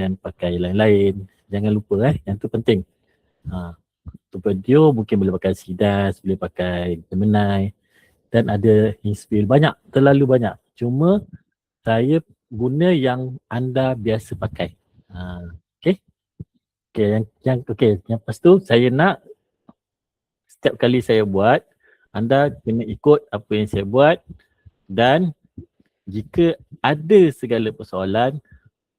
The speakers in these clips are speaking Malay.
kemudian pakai lain-lain. Jangan lupa yang tu penting. Untuk video mungkin boleh pakai Sidas, boleh pakai Gemini dan ada Inkscape. Banyak, terlalu banyak. Cuma saya guna yang anda biasa pakai. Okay. Yang lepas tu saya nak setiap kali saya buat, anda kena ikut apa yang saya buat dan jika ada segala persoalan,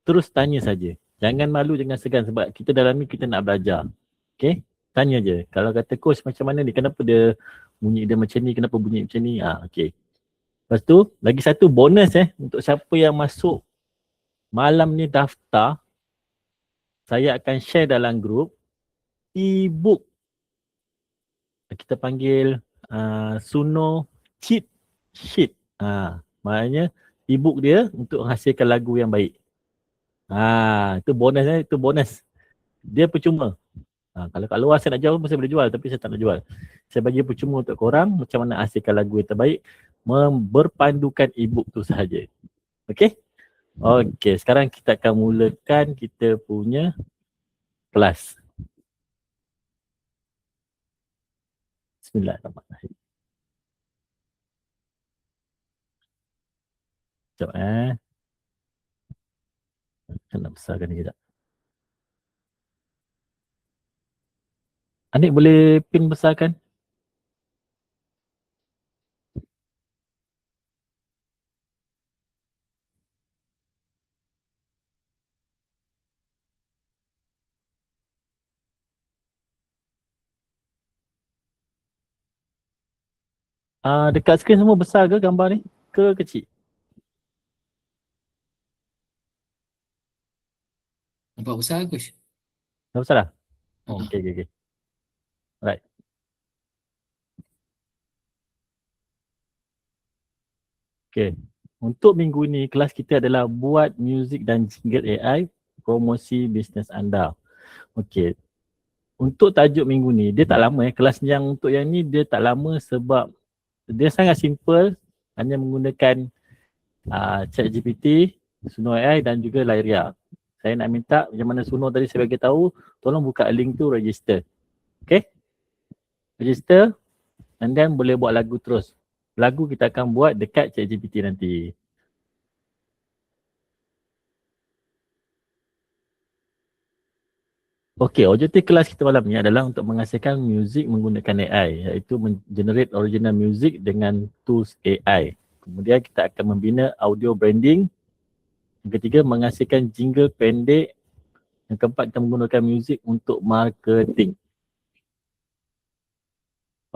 terus tanya saja. Jangan malu, jangan segan sebab kita dalam ni kita nak belajar. Okay? Tanya je. Kalau kata coach macam mana ni, kenapa dia bunyi dia macam ni, kenapa bunyi macam ni, okay. Lepas tu, lagi satu bonus untuk siapa yang masuk malam ni daftar, saya akan share dalam grup e-book. Kita panggil Suno Cheat Sheet. Maknanya e-book dia untuk hasilkan lagu yang baik. Itu bonus itu bonus. Dia percuma. Kalau kat luar saya nak jual pun saya boleh jual, tapi saya tak nak jual. Saya bagi percuma untuk korang macam mana hasilkan lagu yang terbaik berpandukan e-book tu sahaja. Okey? Okey, sekarang kita akan mulakan kita punya kelas. Bismillahirrahmanirrahim. Sekejap Saya nak besarkan ni sekejap. Anik boleh pin besarkan? Dekat skrin semua besar ke gambar ni? Ke kecil? Nampak besar Coach? Dah besar dah? Okay. Right. Okay. Untuk minggu ni kelas kita adalah buat muzik dan jingle AI promosi bisnes anda. Okay. Untuk tajuk minggu ni dia tak lama kelas yang untuk yang ni dia tak lama sebab dia sangat simple, hanya menggunakan ChatGPT, Suno AI dan juga Lyria. Saya nak minta macam mana Suno tadi saya bagi tahu, tolong buka link tu register. Okay? Register and then boleh buat lagu terus. Lagu kita akan buat dekat ChatGPT nanti. Okey, objektif kelas kita malam ni adalah untuk menghasilkan muzik menggunakan AI, iaitu generate original music dengan tools AI. Kemudian kita akan membina audio branding. Yang ketiga, menghasilkan jingle pendek. Yang keempat, kita menggunakan muzik untuk marketing.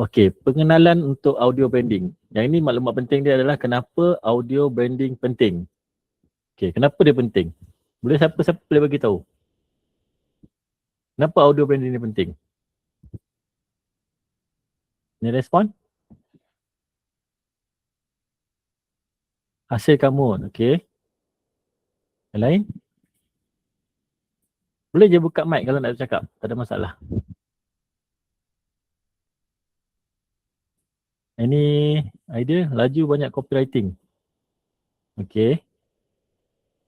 Okey, pengenalan untuk audio branding. Yang ini maklumat penting dia adalah kenapa audio branding penting. Okey, kenapa dia penting? Boleh siapa boleh bagi tahu? Kenapa audio branding ni penting? Ni respon? Hasilkan mood, okey. Yang lain? Boleh je buka mic kalau nak bercakap, tak ada masalah. Ini idea, laju banyak copywriting. Okey.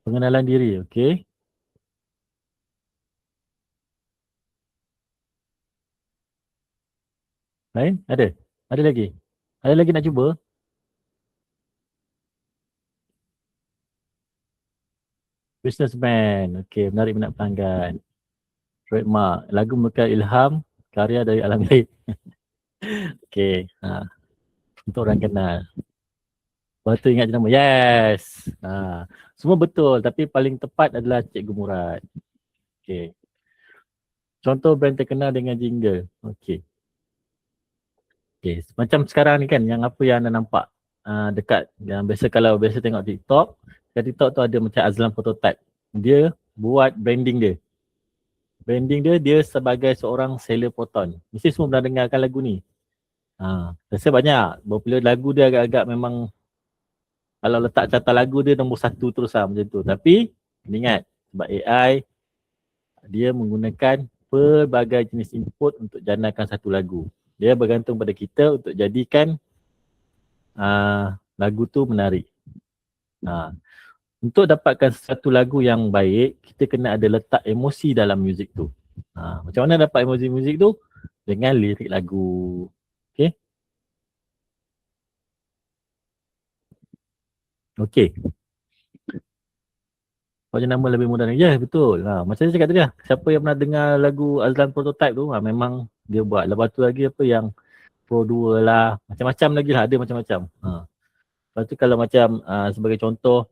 Pengenalan diri, okey. Lain? Ada? Ada lagi? Ada lagi nak cuba? Businessman, okey, menarik minat pelanggan. Trademark, lagu memberikan ilham, karya dari alam gaib. Okey, untuk orang kenal. Lepas tu ingat je nama, yes. Semua betul tapi paling tepat adalah Cikgu Murad. Okey. Contoh brand terkenal dengan jingle. Okey. Okay, macam sekarang ni kan yang apa yang anda nampak dekat yang kalau biasa tengok TikTok, kat TikTok tu ada macam Azlan Prototype. Dia buat branding dia. Branding dia sebagai seorang seller proton. Mesti semua pernah dengarkan lagu ni. Rasa banyak. Popular lagu dia agak-agak memang kalau letak carta lagu dia nombor 1 terus macam tu. Tapi ingat sebab AI dia menggunakan pelbagai jenis input untuk janakan satu lagu. Dia bergantung pada kita untuk jadikan lagu tu menarik. untuk dapatkan satu lagu yang baik, kita kena ada letak emosi dalam muzik tu. Macam mana dapat emosi muzik tu? Dengan lirik lagu. Okay. Okay. Macam nama lebih mudah ni. Ya, betul. Macam saya cakap tadi lah. Siapa yang pernah dengar lagu Azlan Prototype tu, memang dia buat. Lepas tu lagi apa yang Pro 2 lah. Macam-macam lagi lah. Ada macam-macam. Lepas tu kalau macam sebagai contoh,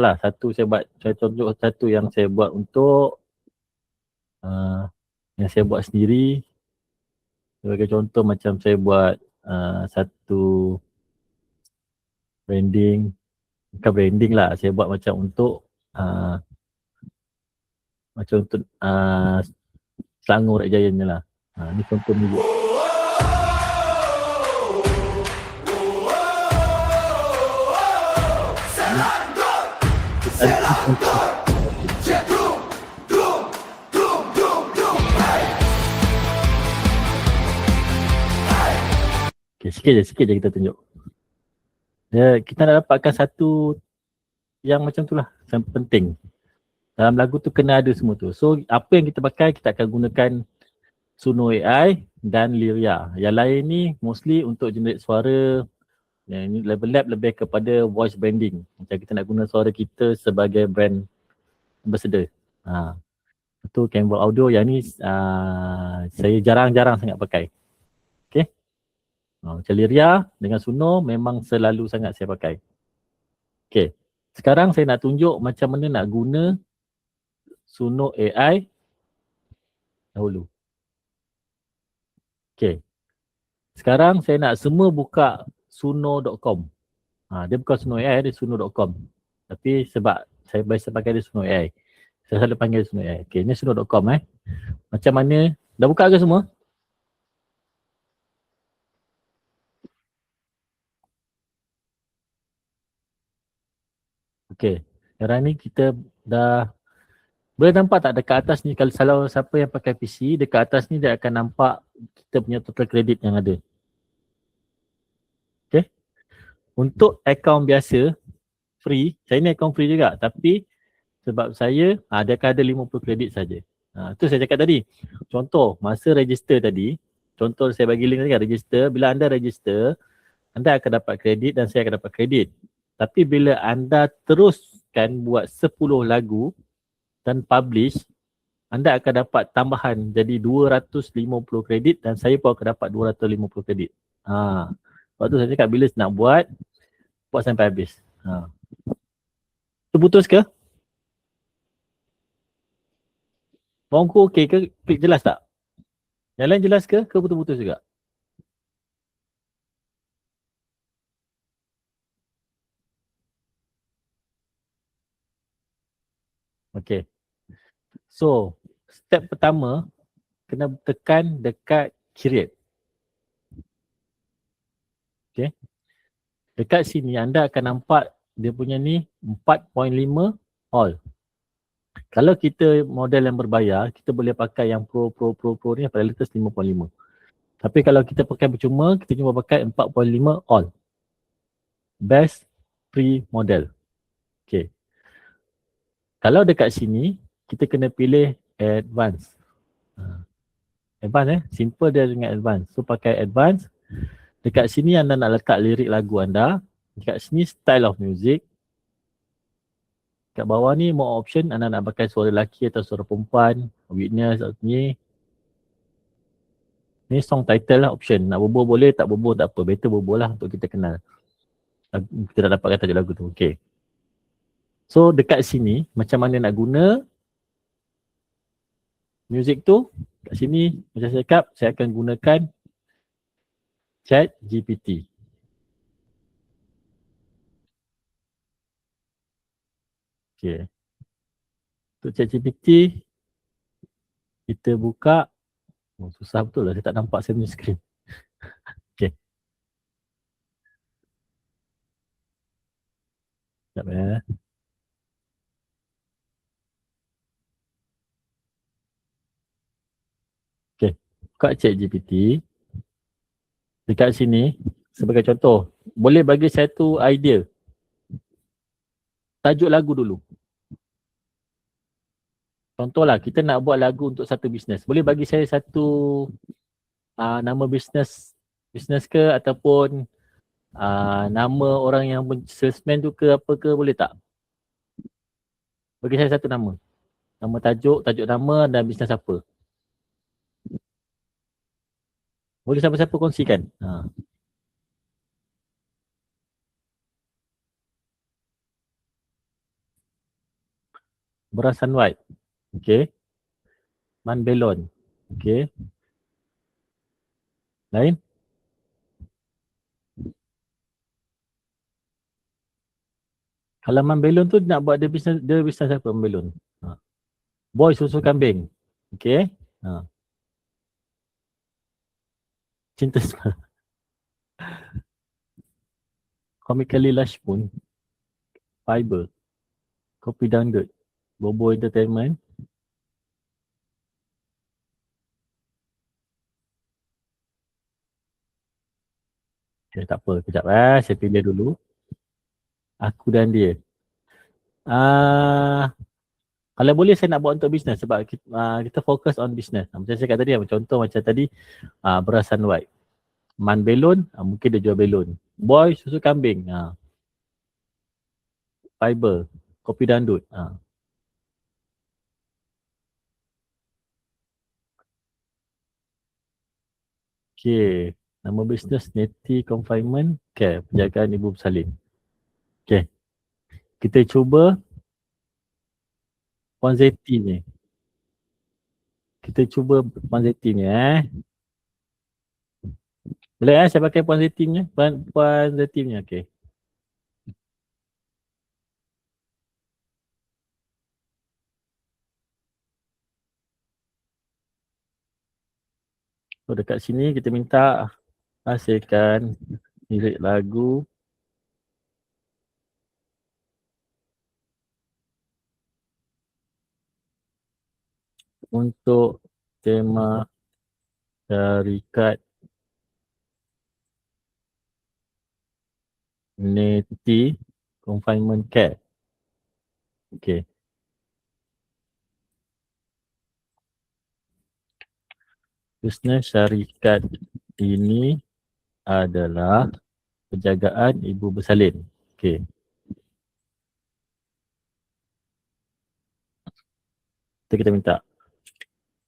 lah. Saya tunjuk satu yang saya buat untuk yang saya buat sendiri. Sebagai contoh macam saya buat satu branding. Bukan branding lah. Saya buat macam untuk Selangor Red Giant ni lah. Ni contoh ni. Okay, sikit je kita tunjuk. Ya, kita nak dapatkan satu yang macam tu lah, yang penting. Dalam lagu tu kena ada semua tu. So, apa yang kita pakai, kita akan gunakan Suno AI dan Lyria. Yang lain ni mostly untuk generate suara. Yang ini level lab lebih kepada voice branding. Macam kita nak guna suara kita sebagai brand ambassador. Itu Canva Audio yang ni saya jarang-jarang sangat pakai. Okay. Macam Lyria dengan Suno memang selalu sangat saya pakai. Okay. Sekarang saya nak tunjuk macam mana nak guna Suno AI dahulu. Okay. Sekarang saya nak semua buka suno.com. Dia bukan Suno AI, dia suno.com. Tapi sebab saya biasa pakai dia Suno AI. Saya selalu panggil Suno AI. Okay, ni suno.com Macam mana? Dah buka ke semua? Okay. Sekarang ni kita dah boleh nampak tak dekat atas ni, kalau siapa yang pakai PC, dekat atas ni dia akan nampak kita punya total credit yang ada. Okay. Untuk akaun biasa, free, saya ni akaun free juga, tapi sebab saya, dia akan ada 50 kredit saja. Tu saya cakap tadi. Contoh, masa register tadi, contoh saya bagi link tadi kan, register, bila anda register, anda akan dapat kredit dan saya akan dapat kredit. Tapi bila anda teruskan buat 10 lagu dan publish, anda akan dapat tambahan jadi 250 kredit dan saya pun akan dapat 250 kredit. Sebab tu saya cakap bila nak buat sampai habis. Terputus ke? Bongku okey ke? Jelas tak? Yang lain jelas ke? Ke putus-putus juga? Okey. So, step pertama kena tekan dekat create. Okey. Dekat sini anda akan nampak dia punya ni 4.5 all. Kalau kita model yang berbayar, kita boleh pakai yang pro ni pada latest 5.5. Tapi kalau kita pakai percuma, kita cuma pakai 4.5 all. Best free model. Okay. Kalau dekat sini, kita kena pilih advance. Advance simple dia dengan advance. So pakai advance. Dekat sini anda nak letak lirik lagu anda. Dekat sini style of music. Kat bawah ni more option, anda nak pakai suara lelaki atau suara perempuan, witness atau ni. Ni song title lah option. Nak berbual boleh, tak berbual tak apa. Better berbual lah untuk kita kenal. Kita dah dapatkan tajuk lagu tu. Okay. So dekat sini, macam mana nak guna music tu. Kat sini, macam saya cakap, saya akan gunakan ChatGPT. Okay. Untuk ChatGPT, kita buka. Susah betul lah, saya tak nampak saya punya screen. Okay. Sekejap Okay. Buka ChatGPT. Dekat sini, sebagai contoh, boleh bagi satu idea. tajuk lagu dulu. Contohlah, kita nak buat lagu untuk satu bisnes. Boleh bagi saya satu nama bisnes ke ataupun nama orang yang salesman tu ke apa ke, boleh tak? Bagi saya satu nama. Nama tajuk nama dan bisnes apa. Boleh siapa-siapa kongsikan. Beras Sunlight. Okay. Man Belon. Okay. Lain? Kalau Man Belon tu nak buat dia bisnes apa Man Belon? Boy Susu Kambing. Okay. Cinta Semalam. Comically Lush pun. Fiber. Kopi Dangdut. Bobo Entertainment. Okay, tak apa. Kejap saya pilih dulu. Aku dan dia. Kalau boleh saya nak buat untuk bisnes sebab kita fokus on bisnes. Macam saya cakap tadi, contoh macam tadi Beras Sunlight. Man Belon, mungkin dia jual belon. Boy Susu Kambing. Fiber. Kopi Dangdut. Okay. Nama bisnes Neti Confinement Care, penjagaan ibu bersalin. Okay. Kita cuba Puan Zeti ni. Kita cuba Puan Zeti ni Boleh saya pakai Puan Zeti ni? Puan Zeti ni, okay. So dekat sini kita minta hasilkan lirik lagu untuk tema syarikat Neti Confinement Care. Okay. Bisnes syarikat ini adalah penjagaan ibu bersalin. Okay. Kita minta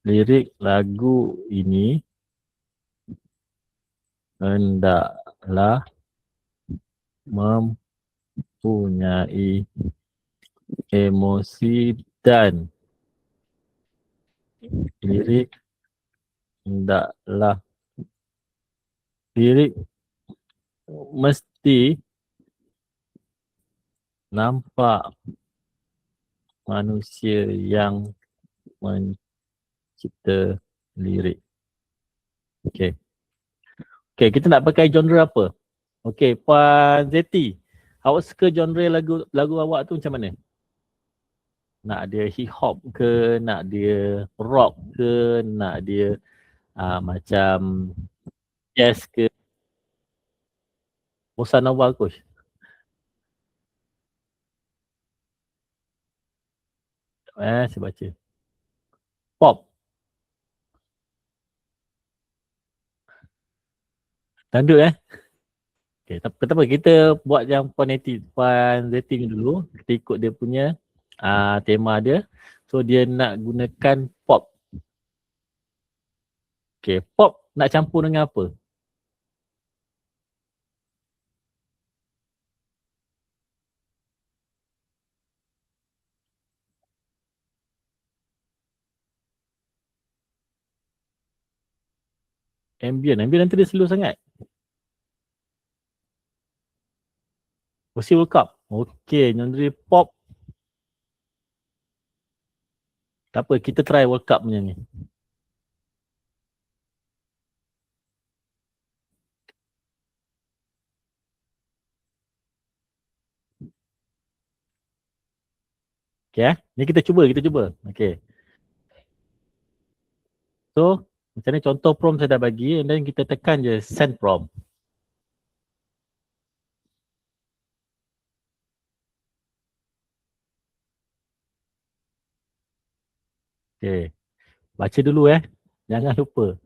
lirik lagu ini hendaklah mempunyai emosi dan lirik mesti nampak manusia yang mencipta lirik. Okay. Okay, kita nak pakai genre apa? Okay, Puan Zeti, awak suka genre lagu awak tu macam mana? Nak dia hip hop ke, nak dia rock ke, nak dia macam jazz ke? Bossa Nova coach. Saya baca. Pop. Dangdut Okay, tak apa, kita buat yang Puan Zeti ni dulu. Kita ikut dia punya tema dia. So dia nak gunakan pop. Okay, pop nak campur dengan apa? Ambient nanti dia slow sangat. Versi World Cup. Okay, genre pop. Tak apa, kita try World Cup punya ni. Okay ni kita cuba. Okay. So, macam ni contoh prompt saya dah bagi and then kita tekan je send prompt. Okay. Baca dulu Jangan lupa.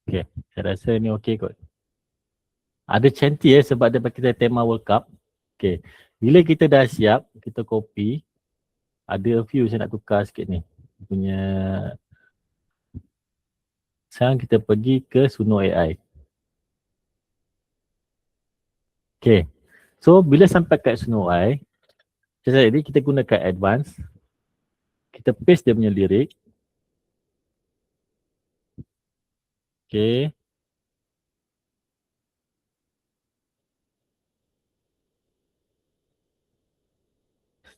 Okay. Saya rasa ni okey kot. Ada cantik sebab dia pakai tema World Cup. Okay. Bila kita dah siap, kita copy. Ada a few saya nak tukar sikit ni. Punya. Sekarang kita pergi ke Suno AI. Okay. So bila sampai kat Suno AI, jadi kita gunakan advance. Kita paste dia punya lirik. Okay.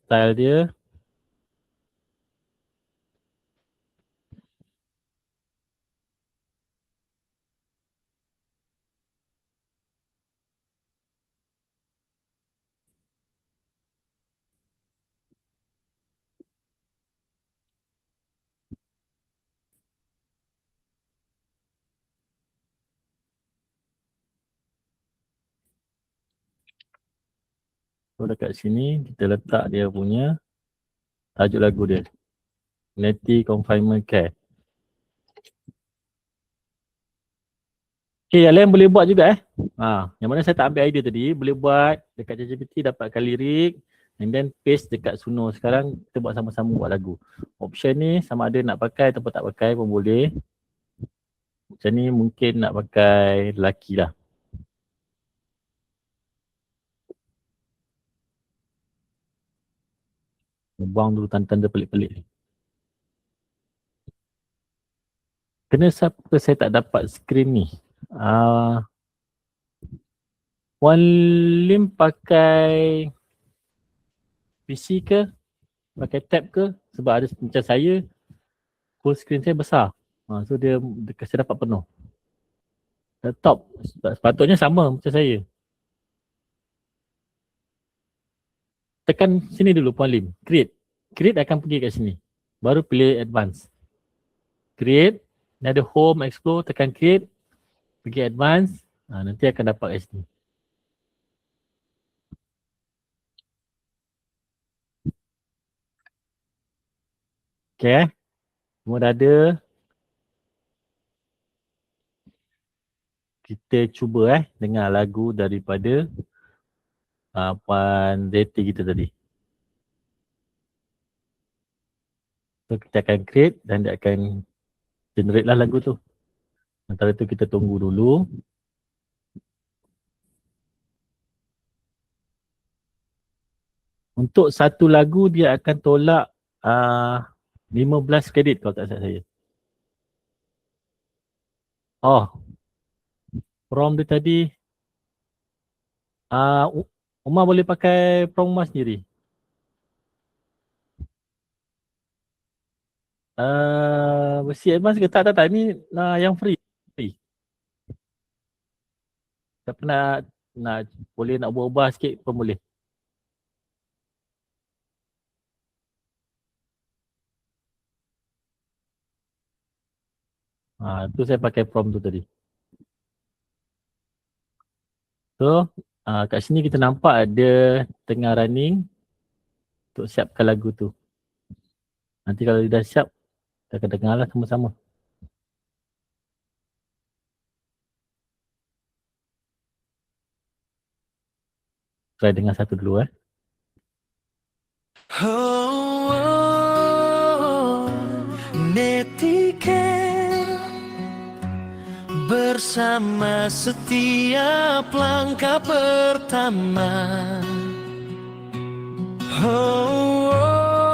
Style dia. So dekat sini kita letak dia punya tajuk lagu dia. Natty Confinement Care. Okay, yang lain boleh buat juga yang mana saya tak ambil idea tadi, boleh buat dekat ChatGPT dapatkan lirik and then paste dekat Suno. Sekarang kita buat sama-sama buat lagu. Option ni sama ada nak pakai ataupun tak pakai pun boleh. Macam ni mungkin nak pakai lelaki lah. Buang dulu tanda-tanda pelik-pelik ni. Kenapa saya tak dapat skrin ni? Wan Lim pakai PC ke? Pakai tab ke? Sebab ada macam saya, full screen saya besar. So dia saya dapat penuh. Laptop sepatutnya sama macam saya. Tekan sini dulu Puan Lim. Create. Create akan pergi kat sini. Baru pilih advance. Create. Ni ada home, explore, tekan create. Pergi advance. Nanti akan dapat kat sini. Okay semua dah ada. Kita cuba dengar lagu daripada Puan Zeti kita tadi. So kita akan create dan dia akan generate lah lagu tu. Antara tu kita tunggu dulu. Untuk satu lagu dia akan tolak 15 kredit kalau tak salah saya. Oh, prompt dia tadi Umar boleh pakai prompt Umar sendiri. Versi advance ke? Tak. Ni yang free. Siapa nak boleh nak ubah sikit pun boleh. Tu saya pakai prompt tu tadi. So, kat sini kita nampak ada tengah running untuk siapkan lagu tu. Nanti kalau dia dah siap, kita akan dengar lah sama-sama. Try dengar satu dulu Netiken bersama setiap langkah pertama.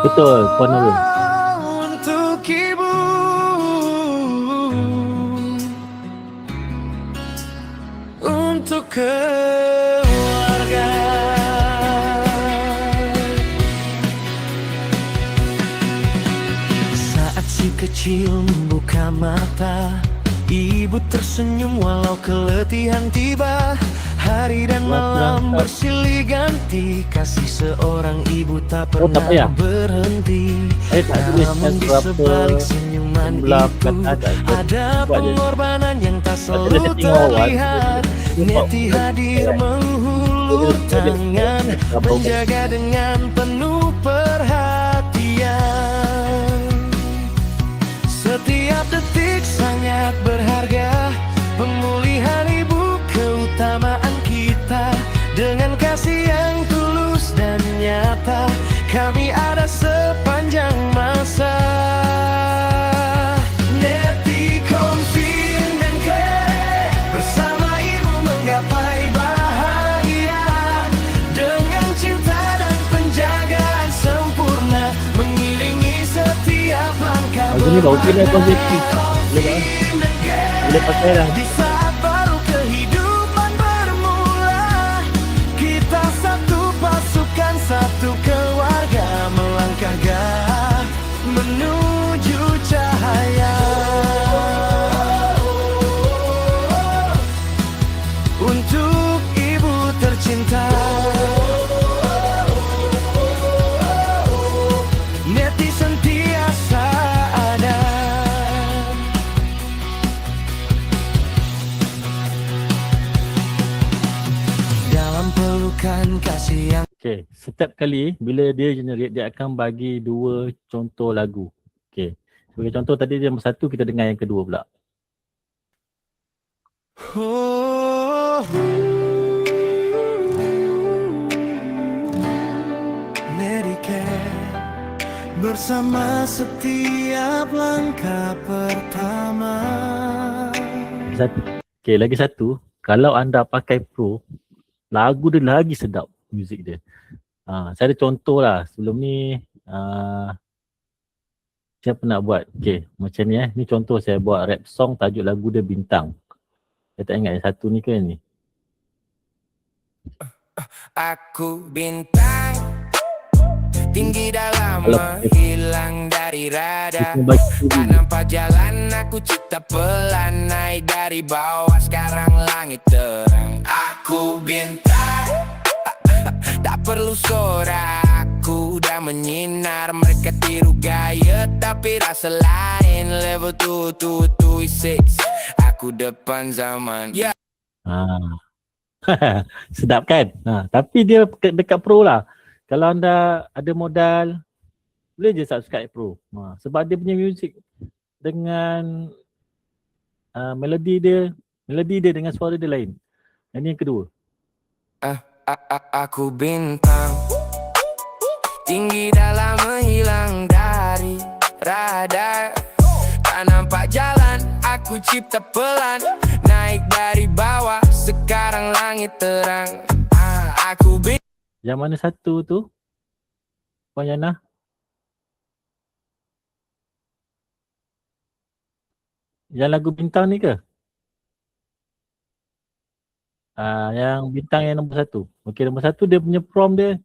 Betul, Puan Nurul. Untuk ibu, untuk keluarga. Saat si kecil membuka mata. Ibu tersenyum walau keletihan tiba. Hari dan malam bersilih ganti. Kasih seorang ibu tak Oh, tak pernah payah. berhenti. Saya tak tuliskan Namun di berapa sebalik senyuman jumlah itu kata ada buat je. pengorbanan yang tak Ada selalu setting awal. terlihat. Neti hadir menghulur tangan, menjaga dengan penuh perhatian. Setiap detik sangat berharga. Pemulihan ibu keutamaan kita. Dengan kasih yang tulus dan nyata, kami ada sepanjang masa. Neti, Konfin dan Kere bersama ibu menggapai bahagia. Dengan cinta dan penjagaan sempurna, mengiringi setiap langkah Lagu ni bagus dia konseptif. Konfin dan Kere. Boleh pakai lah. Di saat baru kehidupan bermula, kita satu pasukan, satu keluarga, melangkah gagah menuju cahaya. Untuk ibu tercinta, Neti sentiasa ada. Dalam pelukan kasih yang Okay, setiap kali bila dia generate, dia akan bagi dua contoh lagu. Okay, sebagai contoh tadi yang satu, kita dengar yang kedua pula. Medicare bersama setiap langkah pertama. Okay, lagi satu. Kalau anda pakai Pro, lagu dia lagi sedap, muzik dia. Saya ada contoh lah. Sebelum ni, siapa nak buat? Okay, macam ni Ni contoh saya buat rap song, tajuk lagu dia Bintang. Saya tak ingat yang satu ni ke ni. Aku bintang tinggi dalam Kalau- menghilang dari radar. Kita bagi Tak nampak jalan, aku cipta pelan. Naik dari bawah, sekarang langit terang. Aku bintang, tak perlu suara. Aku dah menyinar. Mereka tiru gaya, tapi rasa lain. Level 226. Aku depan zaman. Yeah. Sedap kan? Tapi dia dekat Pro lah. Kalau anda ada modal, boleh je subscribe Pro. Sebab dia punya muzik dengan melodi dia dengan suara dia lain. Ini yang kedua. Aku bintang tinggi dalam menghilang dari radar. Tak nampak jalan, aku cipta pelan. Naik dari bawah, sekarang langit terang. Aku bintang. Yang mana satu tu? Puan Yana? Yang lagu Bintang ni ke? Yang Bintang yang nombor satu. Okey, nombor satu dia punya prompt dia.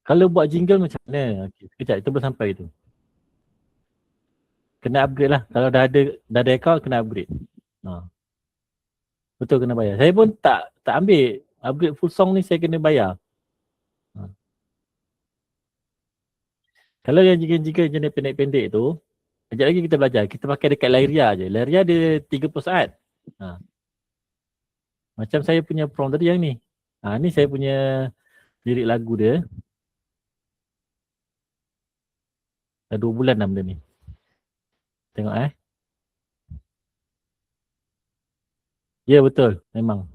Kalau buat jingle macam mana? Okey, sekejap kita belum sampai tu. Kena upgrade lah. Kalau dah ada account, kena upgrade. Betul, kena bayar. Saya pun tak ambil upgrade full song ni, saya kena bayar. Kalau yang jingle jenis pendek-pendek tu, sekejap lagi kita belajar. Kita pakai dekat Lyria je. Lyria dia 30 saat. Macam saya punya prompt tadi yang ni. Ni saya punya lirik lagu dia. Dah 2 bulan dah benda ni. Tengok Ya betul, memang.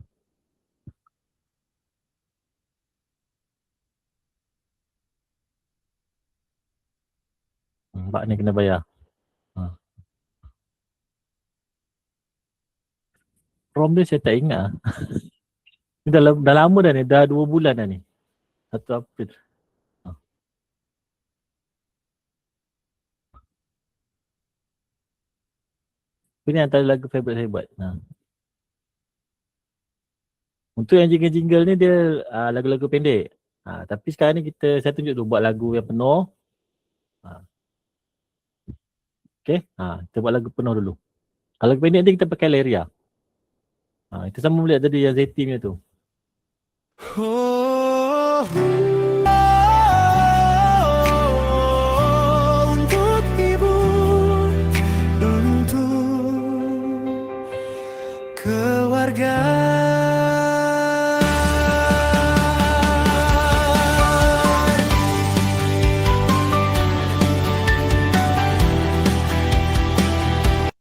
Nampak ni kena bayar. Prompt dia saya tak ingat. Ni dah lama dah ni, dah 2 bulan dah ni. 1 April. Ini antara lagu favourite saya buat. Untuk yang jingle-jingle ni dia lagu-lagu pendek. Tapi sekarang ni saya tunjuk tu buat lagu yang penuh. Okay, kita buat lagu penuh dulu. Kalau lagu pendek nanti kita pakai Leria. Kita sama boleh tadi yang Zeti punya tu. Untuk ibu, untuk keluarga.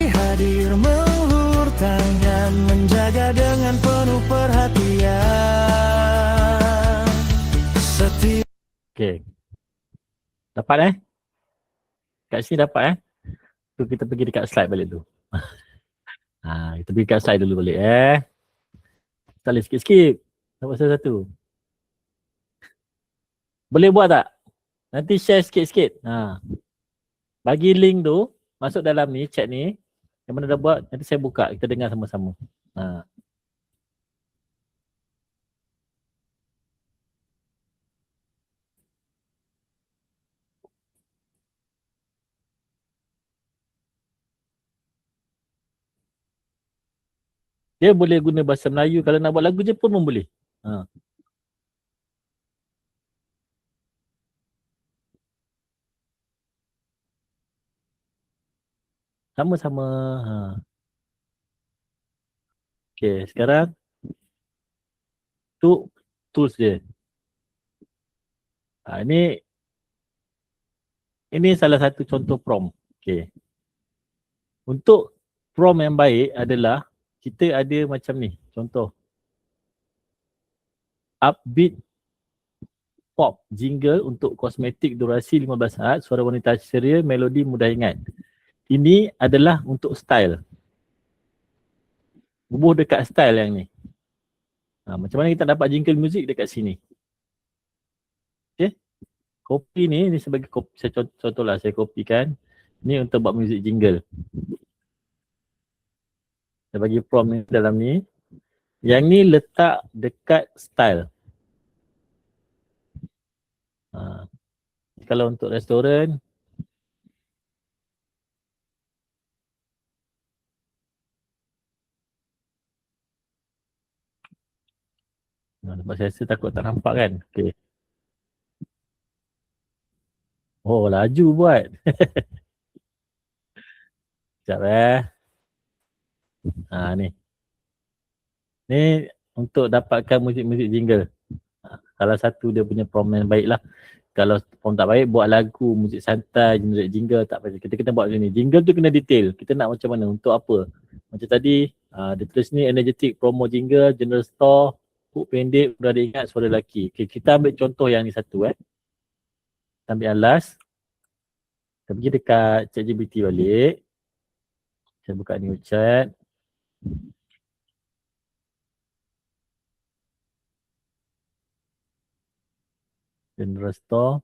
Hadir mengulur tangan, menjaga dengan penuh perhatian. Setiap Okay. Dapat kat sini dapat tu kita pergi dekat slide balik tu. Kita pergi kat slide dulu balik Tak boleh skip. Dapat satu. Boleh buat tak? Nanti share sikit-sikit. Bagi link tu masuk dalam ni, chat ni. Yang mana dah buat, nanti saya buka, kita dengar sama-sama. Dia boleh guna bahasa Melayu, kalau nak buat lagu Jepun pun boleh. Sama-sama. Okay, sekarang tu tools dia. Ini salah satu contoh prompt. Okay. Untuk prompt yang baik adalah kita ada macam ni. Contoh. Upbeat pop jingle untuk kosmetik durasi 15 saat, suara wanita ceria, melodi mudah ingat. Ini adalah untuk style. Bubuh dekat style yang ni. Macam mana kita dapat jingle muzik dekat sini. Okay. Copy ni sebagai copy, contohlah saya copykan. Ni untuk buat muzik jingle. Saya bagi prompt ni dalam ni. Yang ni letak dekat style. Kalau untuk restoran, sebab saya rasa takut tak nampak kan. Okay. Oh, laju buat. Sekejap ni. Ni untuk dapatkan muzik-muzik jingle. Salah satu dia punya prompt yang baik lah. Kalau prompt tak baik, buat lagu, muzik santai, muzik jingle tak payah. Kita kena buat macam ni. Jingle tu kena detail. Kita nak macam mana, untuk apa. Macam tadi, dia tulis ni energetic promo jingle, general store, hook pendek, mudah diingat, suara lelaki. Okay, kita ambil contoh yang ni satu Kita ambil yang last. Kita pergi dekat ChatGPT balik. Saya buka new chat. General store.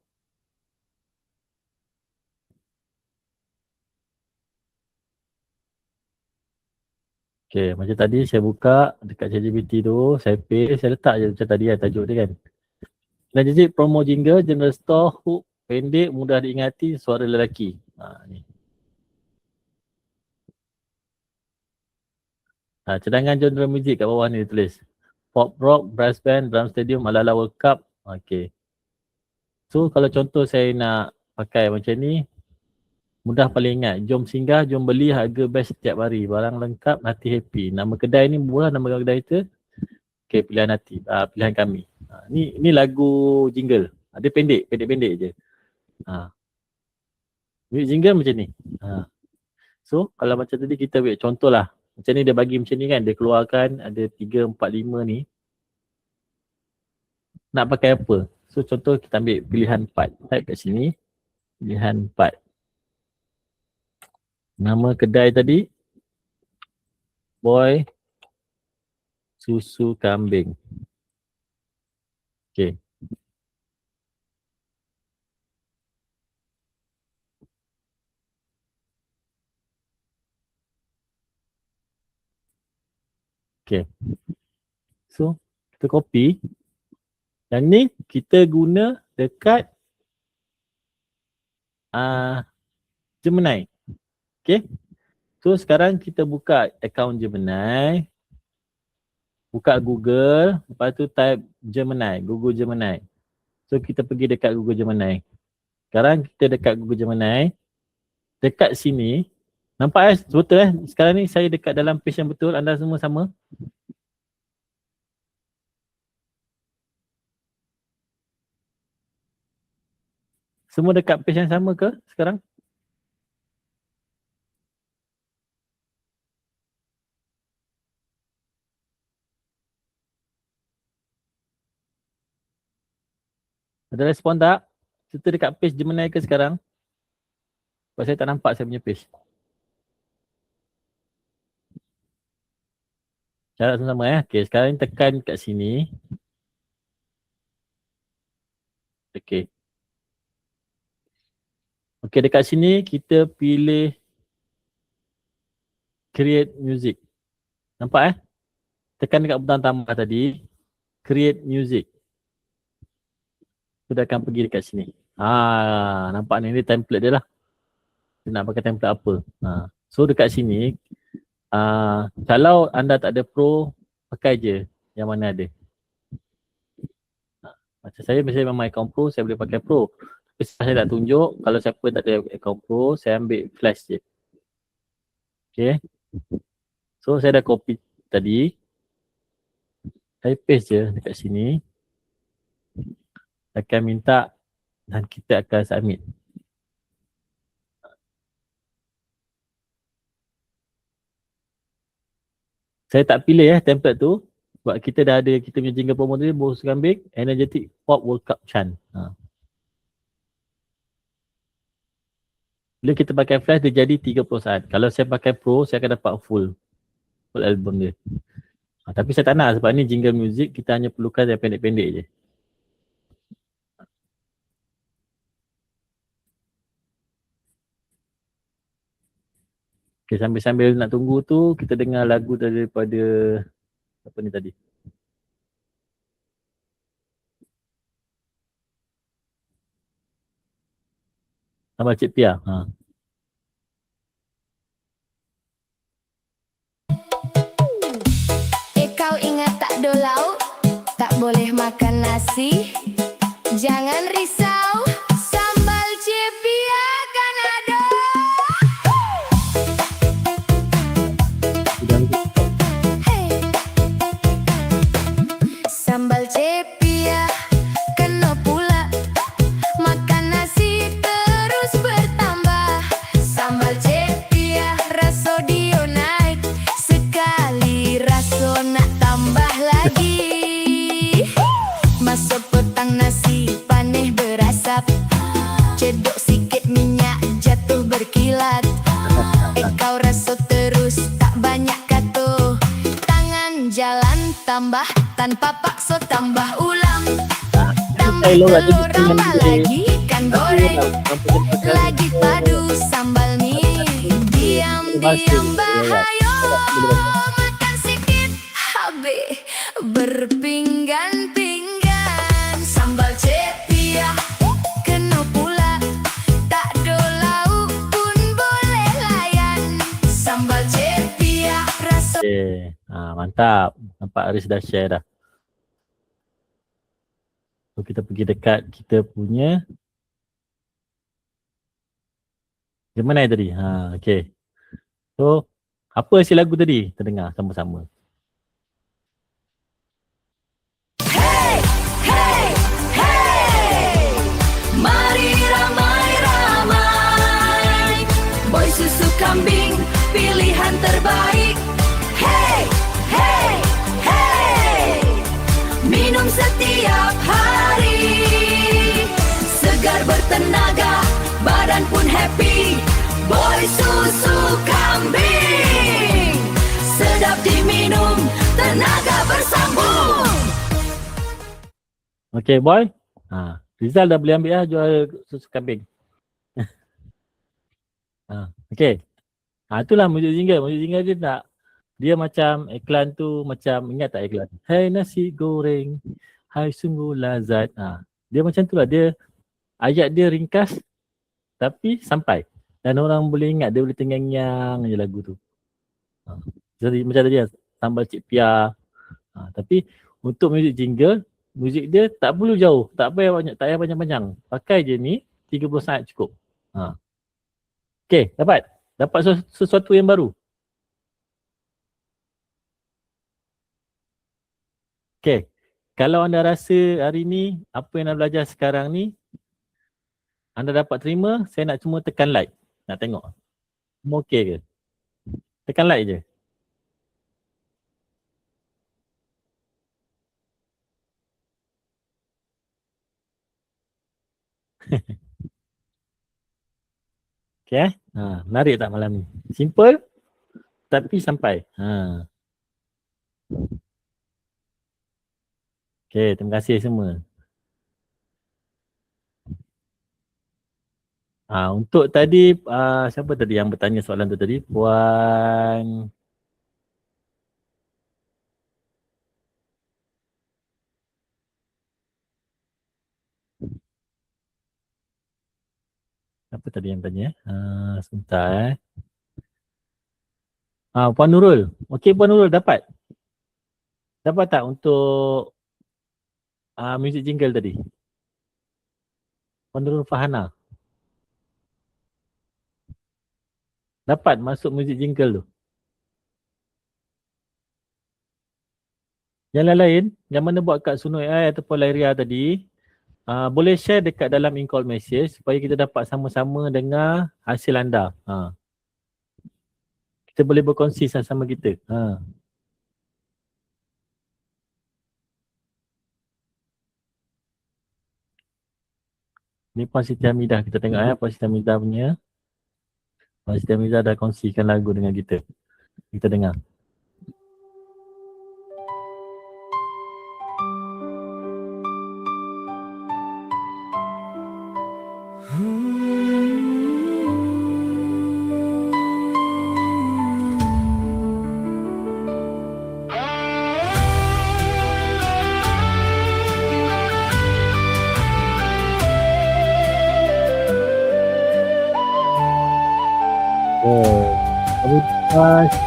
Okay, macam tadi saya buka dekat ChatGPT tu, saya paste, saya letak je macam tadi tajuk dia kan. Energetic promo jingle, general store, hook pendek, mudah diingati, suara lelaki. Ni. Cadangan genre muzik kat bawah ni tulis. Pop rock, brass band, drum stadium, ala-ala World Cup. Okay. So kalau contoh saya nak pakai macam ni, mudah paling ingat. Jom singgah, jom beli, harga best setiap hari. Barang lengkap, hati happy. Nama kedai ni murah, nama kedai tu. Okay, pilihan hati. Pilihan kami. Ni lagu jingle. Dia pendek-pendek je. Jingle macam ni. So, kalau macam tadi kita buat contoh lah. Macam ni dia bagi macam ni kan. Dia keluarkan ada 3, 4, 5 ni. Nak pakai apa? So, contoh kita ambil pilihan 4. Type kat sini. Pilihan 4. Nama kedai tadi. Boy Susu Kambing. Okay. Okay. So, kita copy. Yang ni kita guna dekat Gemini. Okay. So sekarang kita buka akaun Gemini. Buka Google. Lepas tu type Gemini. Google Gemini. So kita pergi dekat Google Gemini. Sekarang kita dekat Google Gemini. Dekat sini. Nampak betul Sekarang ni saya dekat dalam page yang betul. Anda semua sama? Semua dekat page yang sama ke sekarang? Ada respon tak? Kita dekat page Gemini ke sekarang? Sebab saya tak nampak saya punya page. Syarat sama-sama Okay, sekarang tekan kat sini. Okay. Okay, dekat sini kita pilih create music. Nampak Tekan dekat butang tambah tadi. Create music. Kita akan pergi dekat sini. Nampak ni template dia lah. Kita nak pakai template apa. So dekat sini, kalau anda tak ada pro, pakai je yang mana ada. Macam saya misalnya memang account pro, saya boleh pakai pro. Tapi saya tak tunjuk, kalau siapa tak ada account pro, saya ambil flash je. Okay. So saya dah copy tadi. Saya paste je dekat sini. Akan minta dan kita akan submit. Saya tak pilih template tu sebab kita dah ada kita punya jingle promo tadi, Bos Kambing, Energetic Pop World Cup Chant. Bila kita pakai flash dia jadi 30 saat. Kalau saya pakai pro saya akan dapat full album dia. Tapi saya tak nak sebab ni jingle music, kita hanya perlukan yang pendek-pendek je. Okay, sambil-sambil nak tunggu tu, kita dengar lagu daripada apa ni tadi. Sambal Cik Pia. Kau ingat tak do lauk? Tak boleh makan nasi? Jangan risau, sambal Cik Pia kan ada. Sambal Cik Pia kena pula, makan nasi terus bertambah. Sambal Cik Pia rasa dia naik, sekali rasa nak tambah lagi. Masa petang nasi panih berasap, cedok sikit minyak jatuh berkilat. Kau rasa terus tak banyak kata, tangan jalan tambah tanpa paksa tambah ulang. Tambah telur tambah lagi ikan goreng, lagi padu sambal ni. Diam-diam bahaya, makan sikit habis berpinggan-pinggan. Sambal Cik Pia kena pula, tak ada lauk pun boleh layan. Sambal Cik Pia rasa. Okay. Mantap. Nampak Aris dah share dah. So kita pergi dekat kita punya Gemini tadi. Okay. So apa isi lagu tadi? Kita dengar sama-sama. Hey, hey, hey, mari ramai-ramai, boy susu kambing pilihan terbaik. Hey, hey, hey, minum setiap hari, segar bertenaga, badan pun happy. Boy susu kambing, sedap diminum, tenaga bersambung. Okay boy. Rizal dah boleh ambil jual susu kambing. Okay. Itulah muzik jingle. Muzik jingle dia tak. Dia macam iklan tu macam, ingat tak iklan? Hey nasi goreng, hai sungguh lazat. Dia macam tu lah, dia ayat dia ringkas tapi sampai. Dan orang boleh ingat, dia boleh tengang-nyang je lagu tu. Jadi macam tadi lah, sambal cik Pia. Tapi untuk muzik jingle, muzik dia tak perlu jauh, tak payah panjang-panjang. Pakai je ni 30 saat cukup. Okay, dapat sesuatu yang baru. Okay, kalau anda rasa hari ni apa yang anda belajar sekarang ni anda dapat terima, saya nak cuma tekan like. Nak tengok semua okay ke? Tekan like je. Okay, menarik tak malam ni? Simple tapi sampai. Okay, terima kasih semua. Untuk tadi, siapa tadi yang bertanya soalan tu tadi? Puan... Apa tadi yang tanya? Sebentar. Puan Nurul. Okey Puan Nurul, dapat? Dapat tak untuk music jingle tadi? Puan Nurul Fahana. Dapat masuk music jingle tu? Yang lain, yang mana buat kat Suno AI ataupun Lairia tadi, boleh share dekat dalam in-call message supaya kita dapat sama-sama dengar hasil anda. Kita boleh berkongsi sama-sama kita. Ni Puan Siti Hamidah, kita tengok Puan Siti Hamidah punya. Puan Siti Hamidah dah kongsikan lagu dengan kita. Kita dengar.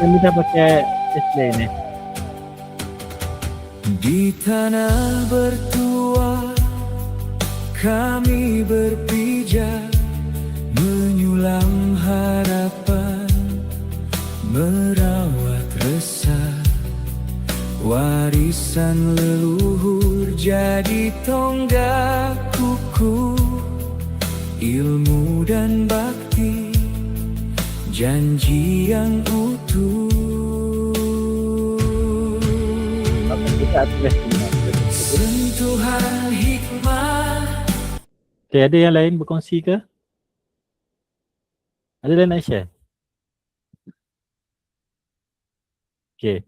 Kami dah pakai display ni. Di tanah bertua kami berpijak, menyulam harapan, merawat resah, warisan leluhur jadi tonggak kuku, ilmu dan bakti, janji yang utuh. Sentuhan hikmah. Okay, ada yang lain berkongsi ke? Ada yang nak share? Okay,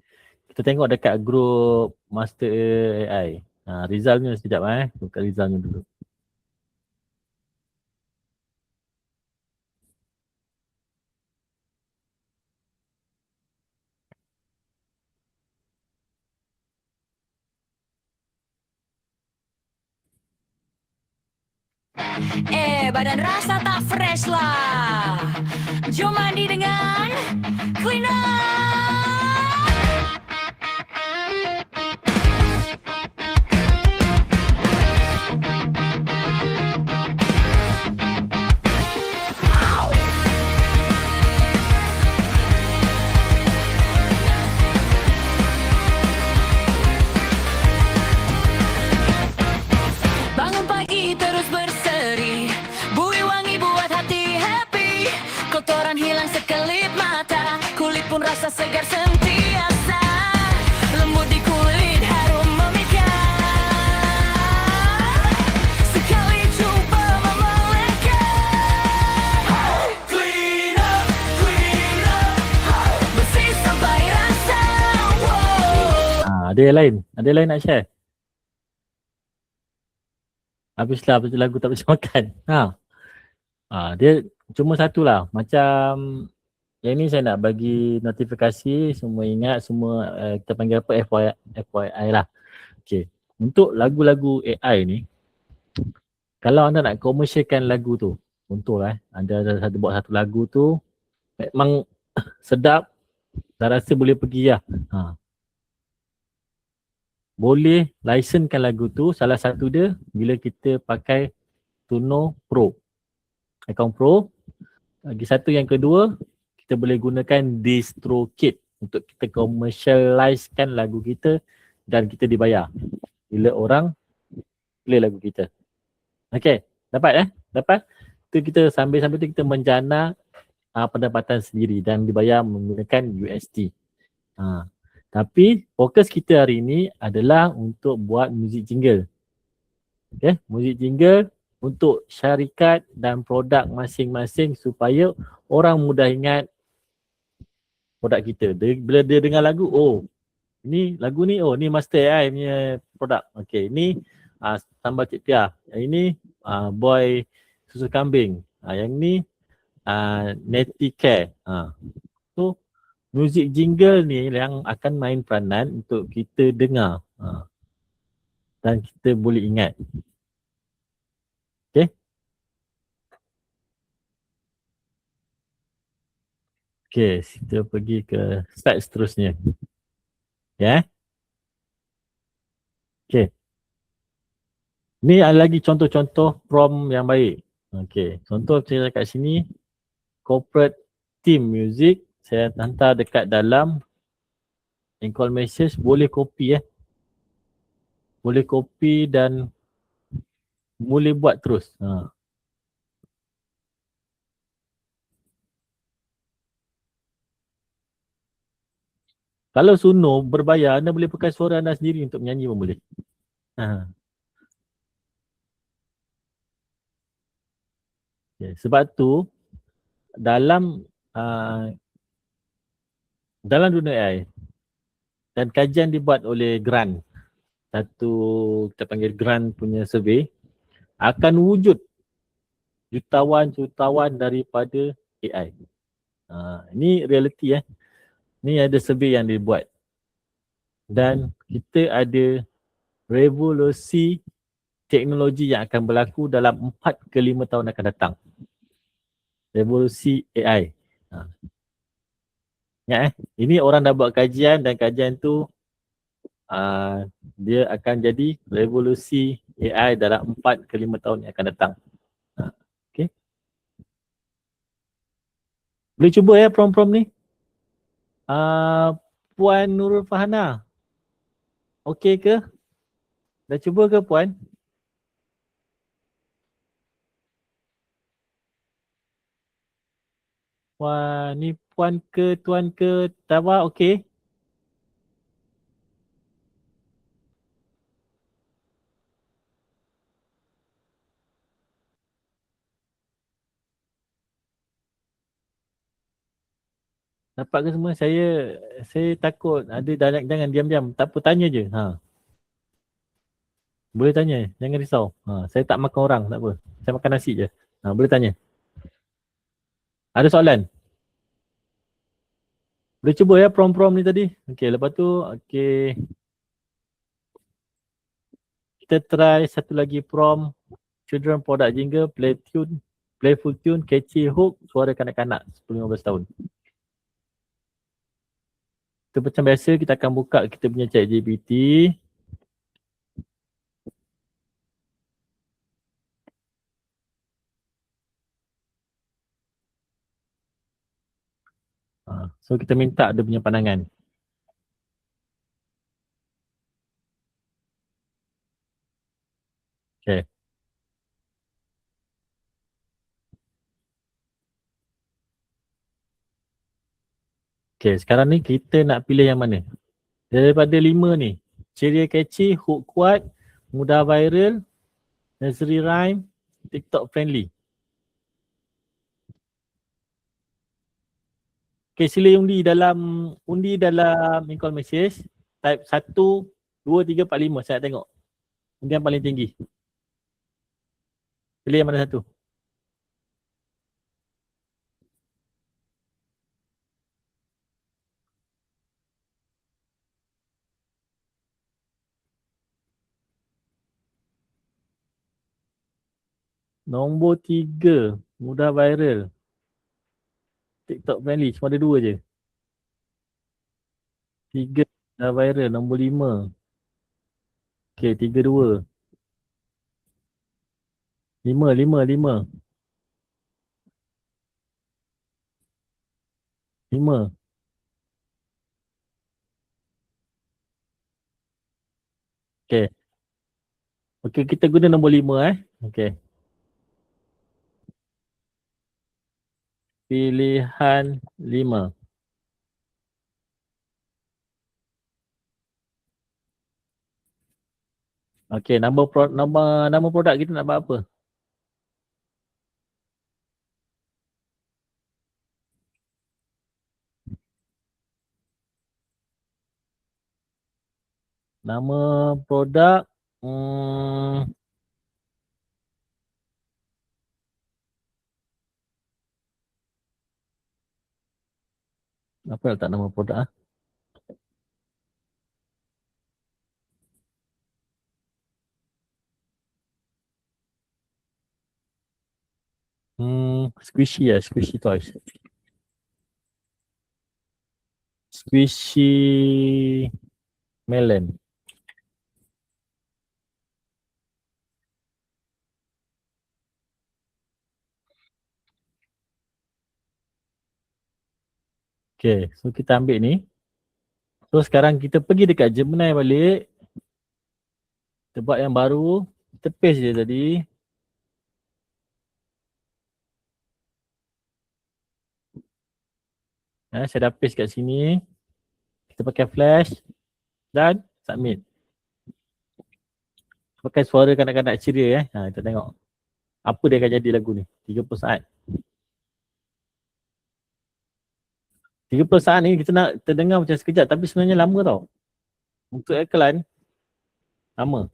kita tengok dekat grup Master AI. Rizalnya sekejap buka Rizalnya dulu. Badan rasa tak fresh lah. Jom mandi dengan cleaner. Bangun pagi terus berseri, bui wangi buat hati happy. Kotoran hilang sekelip mata, kulit pun rasa segar sentiasa. Lembut di kulit, harum memikat. Sekali coba memelekat. Clean up, bersih sampai rasa. Ada yang lain? Ada yang lain nak share? Habislah lagu tak bisa makan. Dia cuma satu lah. Macam yang ni saya nak bagi notifikasi, semua ingat, semua kita panggil apa, FYI lah. Okay. untuk lagu-lagu AI ni, kalau anda nak komersialkan lagu tu, contohlah anda ada buat satu lagu tu memang sedap, dah rasa boleh pergi lah. Boleh licensekan lagu tu, salah satu dia bila kita pakai Suno Pro. Akaun Pro. Lagi satu yang kedua, kita boleh gunakan DistroKid untuk kita commercializekan lagu kita dan kita dibayar bila orang play lagu kita. Okay, dapat Dapat? Tu kita sambil-sambil tu kita menjana pendapatan sendiri dan dibayar menggunakan USD. Tapi fokus kita hari ini adalah untuk buat muzik jingle. Okay, muzik jingle untuk syarikat dan produk masing-masing supaya orang mudah ingat produk kita. Bila dia dengar lagu, oh ini lagu ni, oh ni Master AI punya produk. Okay, ni Sambal Cik Pia. Yang ini Boy Susu Kambing. Yang ni Netty Care. So muzik jingle ni yang akan main peranan untuk kita dengar dan kita boleh ingat. Okay. Okay, kita pergi ke slide seterusnya. Ya. Okay. Ni ada lagi contoh-contoh prompt yang baik. Okay, contoh saya kat sini corporate team music, saya hantar dekat dalam call message, boleh copy boleh copy dan boleh buat terus. Kalau Suno berbayar, anda boleh pakai suara anda sendiri untuk menyanyi pun boleh. Okay, sebab tu dalam dunia AI dan kajian dibuat oleh Grant, satu kita panggil Grant punya survey, akan wujud jutawan daripada AI. Ini realiti Ni ada survey yang dibuat. Dan kita ada revolusi teknologi yang akan berlaku dalam 4 ke 5 tahun akan datang. Revolusi AI. Ingat ini orang dah buat kajian dan kajian tu dia akan jadi revolusi AI dalam 4 ke 5 tahun yang akan datang. Okay. Boleh cuba prompt-prompt ni. Puan Nurul Fahana. Okey ke? Dah cuba ke Puan? Wah, ni Puan ke Tuan ke Tawa, okey? Dapat ke semua? Saya takut ada jangan diam-diam. Tak apa, tanya je. Boleh tanya, jangan risau. Saya tak makan orang, tak apa. Saya makan nasi je. Boleh tanya. Ada soalan? Boleh cuba prompt-prompt ni tadi. Okey, lepas tu kita try satu lagi prompt. Children product jingle, playful tune, catchy hook, suara kanak-kanak 10-15 tahun. Kita macam biasa kita akan buka kita punya ChatGPT. So kita minta dia punya pandangan. Okay. Okay, sekarang ni kita nak pilih yang mana? Daripada 5 ni, ceria catchy, hook kuat, mudah viral, nursery rhyme, TikTok friendly. Okay, sila undi dalam call message. Type 1, 2, 3, 4, 5. Saya nak tengok. Undi yang paling tinggi. Pilih yang mana satu? Nombor 3, mudah viral. TikTok friendly, cuma ada 2 je. 3 dah viral, nombor 5. Okay, 3, 2. 5, 5, 5. 5. Okay. Okay, kita guna nombor 5 Okay. Pilihan 5. Okay, nama produk kita nak buat apa? Nama produk apa letak nama produk Squishy Squishy Toys. Squishy Melon. Okay, so kita ambil ni. So sekarang kita pergi dekat Gemini balik. Kita buat yang baru. Kita paste je tadi. Saya dah paste kat sini. Kita pakai flash. Dan submit. Pakai suara kanak-kanak ceria kita tengok. Apa dia akan jadi lagu ni. 30 saat. 30 saat ni kita nak terdengar macam sekejap tapi sebenarnya lama tau. Untuk iklan, lama.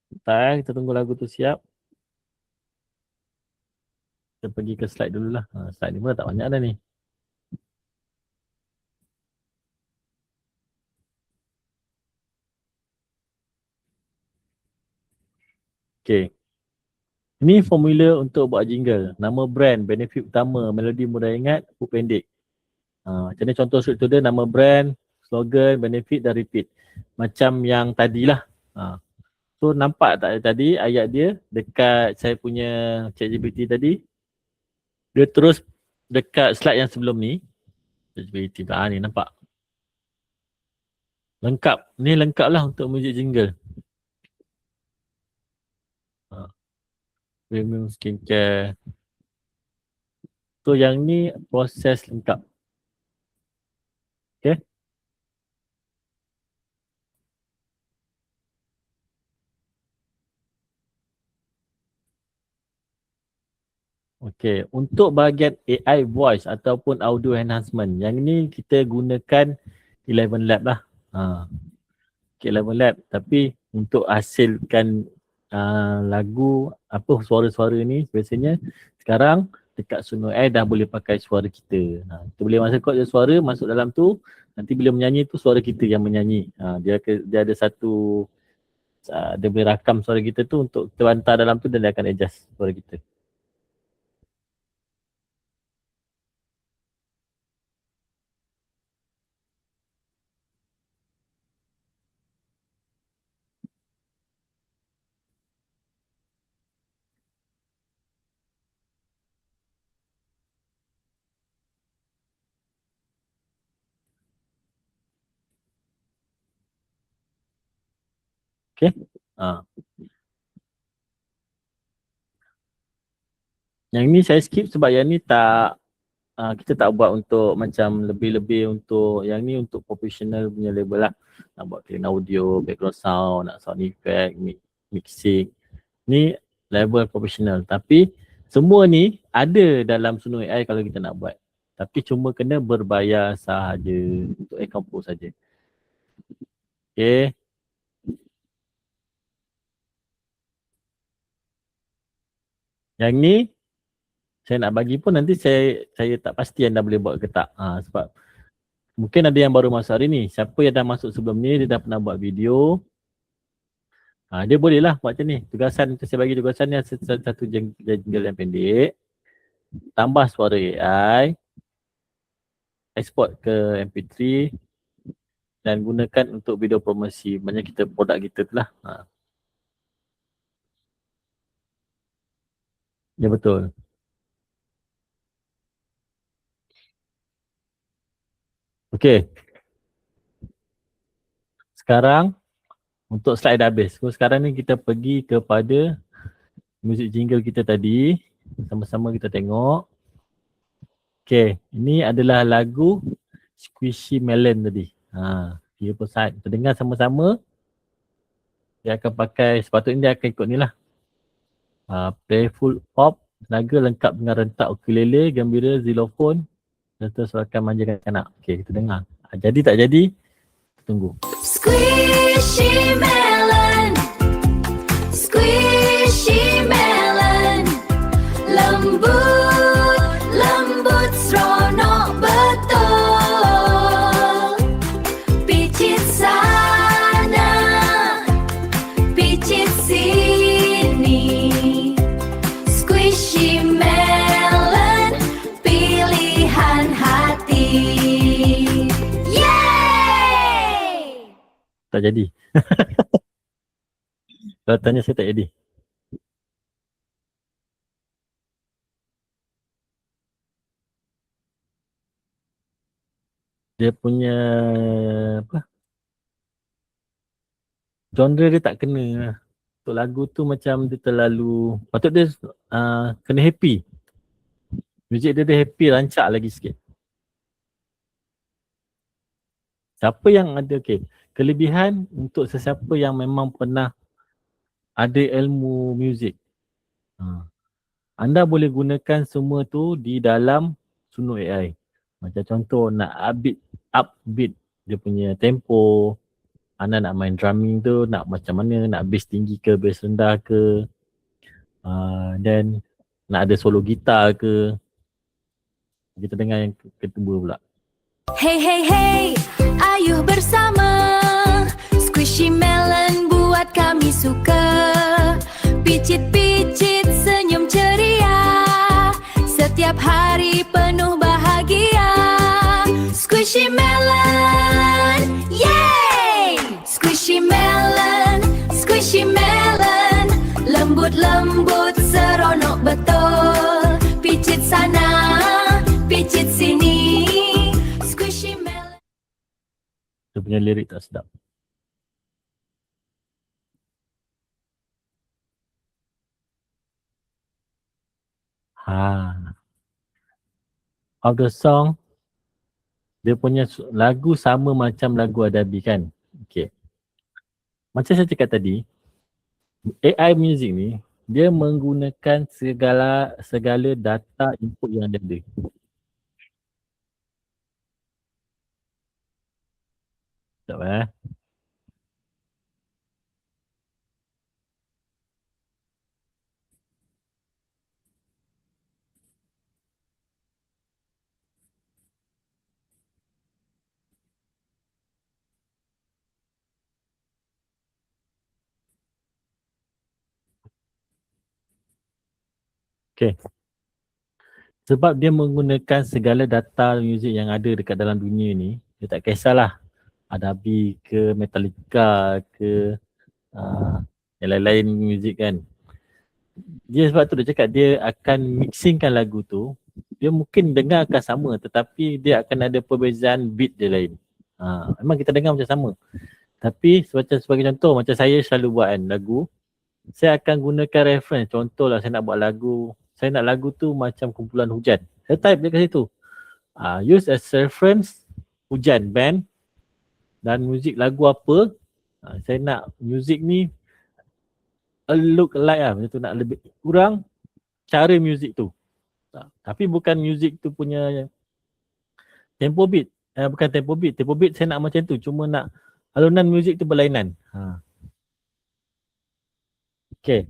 Bentar, kita tunggu lagu tu siap. Kita pergi ke slide dululah. Slide ni pun tak banyak dah ni. Okay. Ini formula untuk buat jingle. Nama brand, benefit utama, melodi mudah ingat, hook pendek. Macam ni contoh struktur dia, nama brand, slogan, benefit dan repeat. Macam yang tadilah. So nampak tak tadi ayat dia dekat saya punya ChatGPT tadi. Dia terus dekat slide yang sebelum ni. ChatGPT ni nampak. Lengkap. Ni lengkap lah untuk muzik jingle. Premium skincare. So yang ni proses lengkap. Okay. Okay, untuk bahagian AI voice ataupun audio enhancement, yang ni kita gunakan Eleven Lab lah. Okay, Eleven Lab. Tapi untuk hasilkan lagu, apa suara-suara ni biasanya sekarang dekat Suno AI dah boleh pakai suara kita. Kita boleh masuk kod je suara, masuk dalam tu, nanti bila menyanyi tu suara kita yang menyanyi. Dia ada satu, dia boleh rakam suara kita tu untuk kita hantar dalam tu dan dia akan adjust suara kita. Okay. Yang ni saya skip sebab yang ni tak, kita tak buat untuk macam lebih-lebih untuk, yang ni untuk professional punya level lah. Nak buat clean audio, background sound, nak sound effect, mixing. Ni level professional. Tapi semua ni ada dalam Suno AI kalau kita nak buat. Tapi cuma kena berbayar sahaja untuk account pro saja. Okay. Yang ni saya nak bagi pun nanti saya tak pasti anda boleh buat ke tak. Sebab Mungkin ada yang baru masuk hari ni. Siapa yang dah masuk sebelum ni, dia dah pernah buat video. Dia boleh lah buat macam ni. Tugasan, saya bagi tugasan yang satu jingle yang pendek. Tambah suara AI. Export ke MP3. Dan gunakan untuk video promosi. Banyak kita, produk kita tu lah. Ya betul. Okey. Sekarang untuk slide dah habis. So sekarang ni kita pergi kepada music jingle kita tadi. Sama-sama kita tengok. Okey, ini adalah lagu Squishy Melon tadi. 30 saat. Kita dengar sama-sama. Dia akan pakai, sepatutnya dia akan ikut ni lah. Playful pop, tenaga lengkap dengan rentak ukulele, gembira, xylophone, serta suarakan manjakan anak. Okey, kita dengar. Jadi tak jadi, kita tunggu. Squishy melon, squishy melon, lembut, lembut seronok betul. Picit sana, picit sini, squishy melon, pilihan hati. Tak jadi. Kalau tanya saya tak jadi. Dia punya apa? Genre dia tak kena. Untuk lagu tu macam dia terlalu, patut dia kena happy. Muzik dia happy, rancak lagi sikit. Siapa yang ada, kelebihan untuk sesiapa yang memang pernah ada ilmu muzik. Anda boleh gunakan semua tu di dalam Suno AI. Macam contoh nak upbeat dia punya tempo. Anda nak main drumming tu nak macam mana, nak bass tinggi ke, bass rendah ke. Dan nak ada solo gitar ke. Kita dengar yang kedua pula. Hey hey hey, ayuh bersama Squishy melon buat kami suka. Picit-picit senyum ceria, setiap hari penuh bahagia. Squishy melon, yay! Squishy melon, lembut-lembut seronok betul. Picit sana, picit sini, squishy melon. Dia punya lirik tak sedap. Of the song, dia punya lagu sama macam lagu Adabi kan. Okay. Macam saya cakap tadi, AI music ni, dia menggunakan segala data input yang ada. Sekejap Okay. Sebab dia menggunakan segala data muzik yang ada dekat dalam dunia ni, dia tak kisahlah Adabi ke, Metallica ke, yang lain-lain muzik kan. Dia sebab tu dia cakap dia akan mixingkan lagu tu, dia mungkin dengar akan sama tetapi dia akan ada perbezaan beat dia lain. Memang kita dengar macam sama. Tapi sebagai contoh, macam saya selalu buat kan lagu, saya akan gunakan reference. Contohlah saya nak buat lagu, saya nak lagu tu macam kumpulan hujan. Saya type je kat situ. Use as reference hujan band dan muzik lagu apa. Saya nak muzik ni look alike lah. Macam tu nak lebih kurang cara muzik tu. Tapi bukan muzik tu punya tempo beat. Bukan tempo beat. Tempo beat saya nak macam tu. Cuma nak alunan muzik tu berlainan. Okay.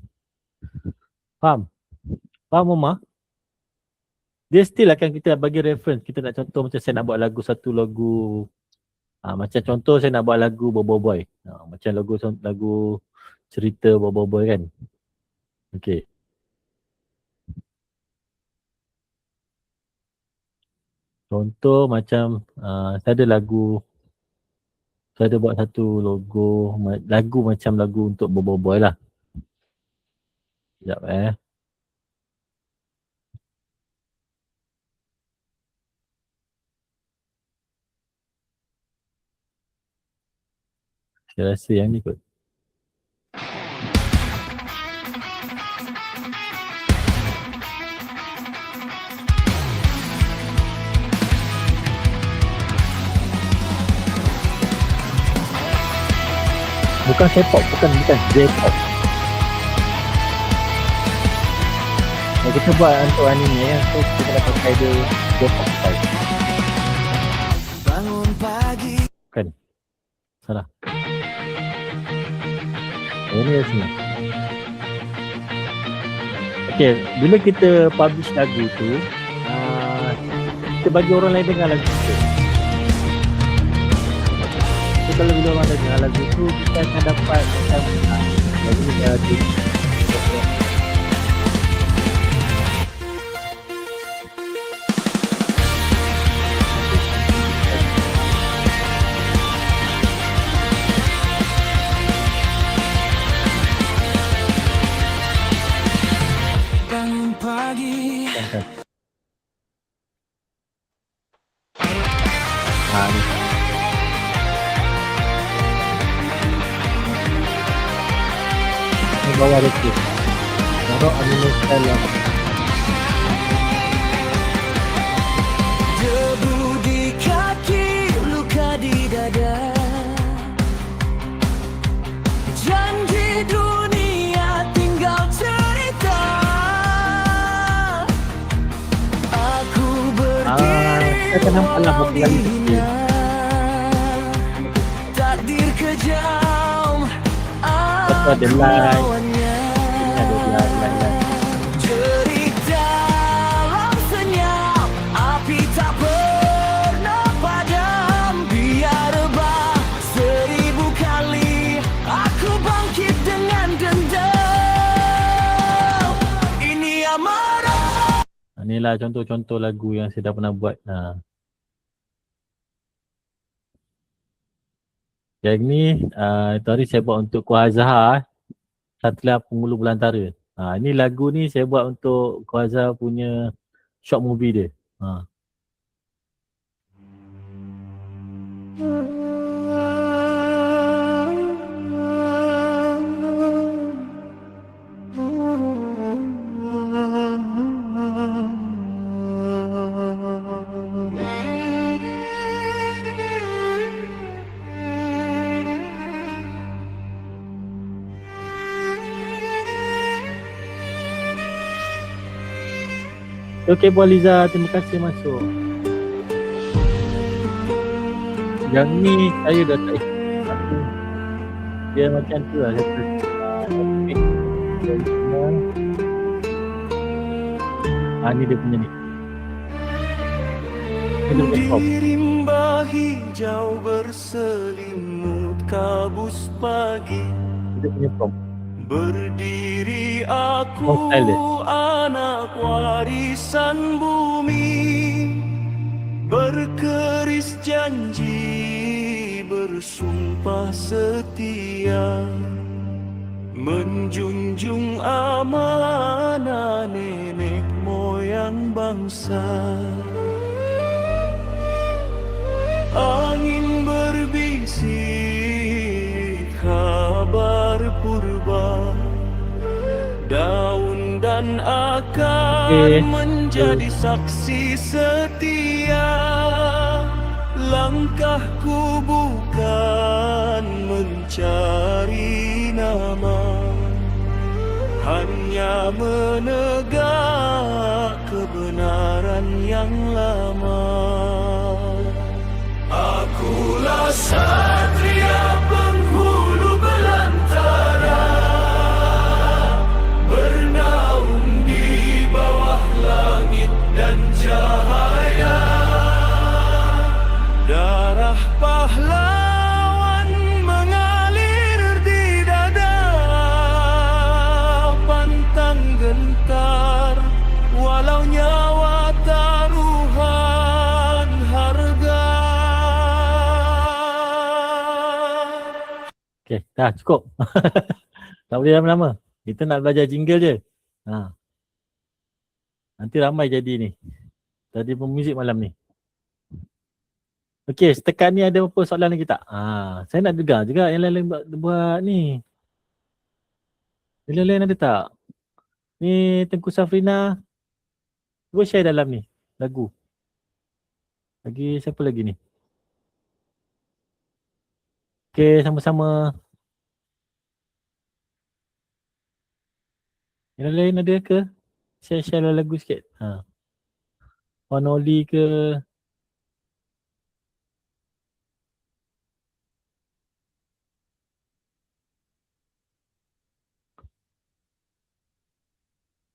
Faham? Faham Mama? dia still akan kita bagi reference. Kita nak contoh macam saya nak buat satu lagu macam contoh saya nak buat lagu Boboiboy. Macam lagu cerita Boboiboy kan. Okay. Contoh macam saya ada buat satu lagu macam lagu untuk Boboiboy lah. Sekejap Saya rasa yang ni kot. Bukan K-pop, bukan J-pop. Kalau kita buat untuk anime so kita kena pakai dia J-pop style. Bangun pagi. Bukan. Salah. Ini dah senang. Okay, bila kita publish lagu tu, kita bagi orang lain dengar lagu tu. So, kalau bila orang dengar lagu tu, kita akan dapat macam lagu ni ada Bangun pagi. ni. Ni bawah dia tu. Taruh anime style lah. Debu di kaki, luka di dada. Janji dunia tinggal cerita. Aku berdiri Saya kan nampak lah walau berapa kali dihina. Takdir kejam, Lepas tu ada aku line. lawannya. Ini ada line. Jerit dalam senyap, api tak pernah padam. Biar rebah 1000 kali, aku bangkit dengan dendam. Ini amarah. Inilah contoh-contoh lagu yang saya dah pernah buat. Yang ni tadi saya buat untuk Kuah Azhar, Satria Pengulu Belantara. Ini lagu ni saya buat untuk Kuah Azhar punya short movie dia. Okey Puan Liza, terima kasih masuk. Yang ni saya dah tak ikut. Dia macam tu lah. Ni dia punya ni. Ini dia punya pop. Di rimba hijau berselimut kabus pagi. Dia punya pop. Berdiri aku, Oh, style dia. anak warisan bumi. Berkeris janji, bersumpah setia. Menjunjung amanah nenek moyang bangsa. Angin berbisik kabar purba. Daun dan akar menjadi saksi setia. Langkahku bukan mencari nama, hanya menegak kebenaran yang lama. Akulah Satria Penghulu Belantara, bernaung di bawah langit dan walau nyawa taruhan harga. Okay, dah cukup. Tak boleh lama-lama. Kita nak belajar jingle je. Nanti ramai jadi ni. Tadi pemuzik malam ni. Okay, setakat ni ada apa soalan lagi tak? Saya nak dengar juga yang lain-lain buat ni. Yang lain-lain ada tak? Ni Tengku Safrina. Cuba share dalam ni lagu. Lagi siapa lagi ni? Okay, sama-sama. Yang lain ada ke? Share-share lagu sikit. Panoli ke?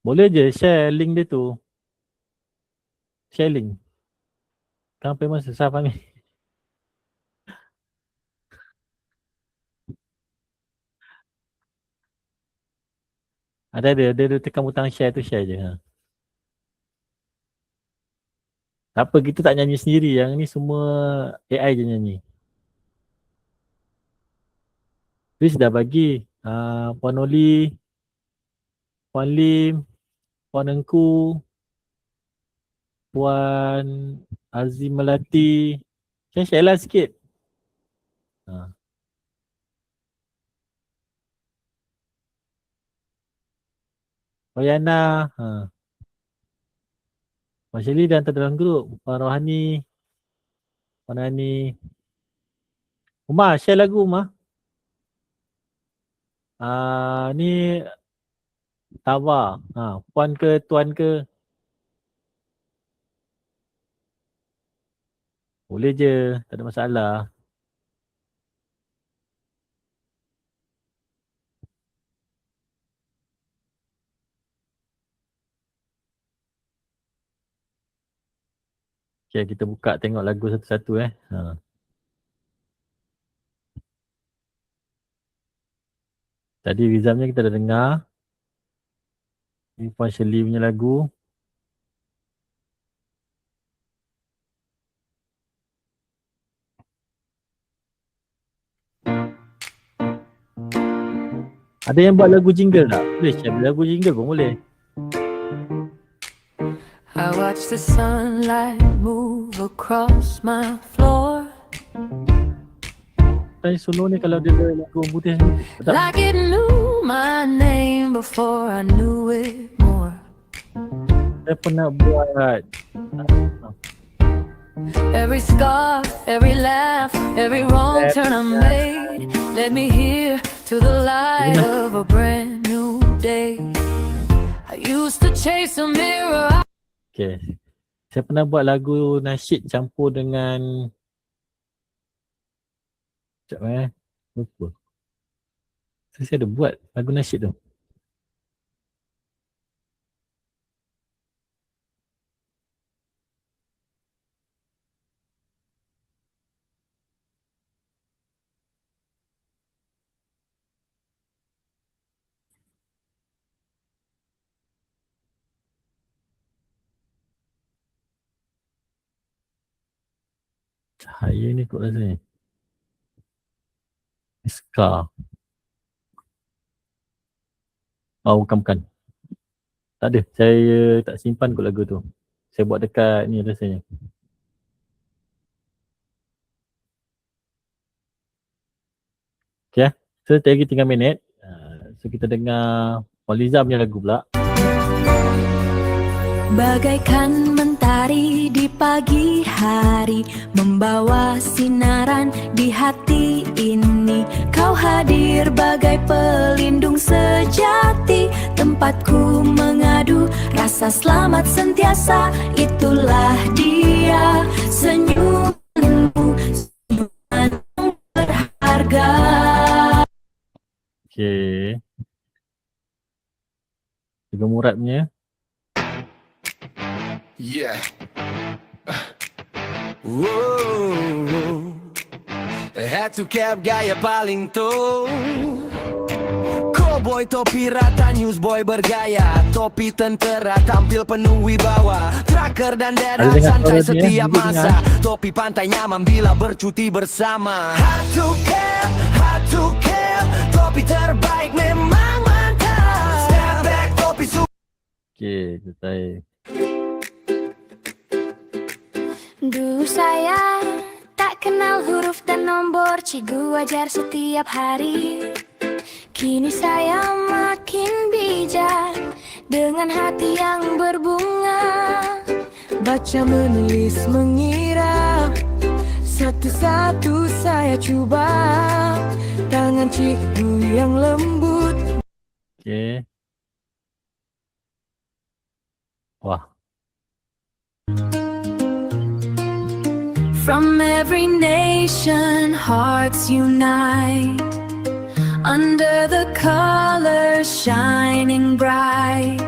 Boleh je share link dia tu. Share link. Sampai masa Saf ni. Ada tekan butang share tu, share je. Tak apa, kita tak nyanyi sendiri. Yang ni semua AI je nyanyi. Chris dah bagi. Puan Oli, Puan Lim, Puan Engku, Puan Azim Melati. Share lah sikit. Puan Yana. Puan Shelly dah hantar dalam grup. Puan Rohani. Puan Ani. Umar, share lagu Umar. Ni Tawa. Puan ke tuan ke? Boleh je, tak ada masalah. Okay, kita buka tengok lagu satu-satu Tadi Rizamnya kita dah dengar. Ni Puan Shirley punya lagu. Ada yang buat lagu jingle tak? Boleh share lagu jingle pun boleh. I watch the sunlight move across my floor. Tadi solo ni kalau dia lagu putih ni. Like it knew my name before I knew it more. Saya pernah buat. Every scar, every laugh, every wrong turn I made led me here to the light of a brand new day. I used to chase a mirror. Okay. Saya pernah buat lagu nasyid campur dengan sekejap lupa. Saya ada buat lagu nasyid tu. Cahaya ni kot rasanya. Scar. Oh bukan. Tak ada. Saya tak simpan kot lagu tu. Saya buat dekat ni rasanya. Okay. So lagi 3 minit. So kita dengar Waliza punya lagu pula. Bagaikan mentari di pagi hari, membawa sinaran di hati ini. Kau hadir bagai pelindung sejati, tempatku mengadu, rasa selamat sentiasa. Itulah dia, senyummu yang berharga. Okay. Juga Murad punya. Yeah. Whoa. Head to cap gaya paling tuh. Kau Cowboy topi rata, newsboy bergaya, topi tentera tampil penuh wibawa, tracker dan Ada dada dengar santai suara dia, setiap dia masa, topi pantai nyaman bila bercuti bersama. Hard to kill, topi terbaik memang mantap. Step back, topi Okay, selesai. Dulu saya tak kenal huruf dan nombor, cikgu ajar setiap hari. Kini saya makin bijak dengan hati yang berbunga. baca, menulis, mengira, satu-satu saya cuba, tangan cikgu yang lembut. Okay. Wah. From every nation, hearts unite under the colors shining bright.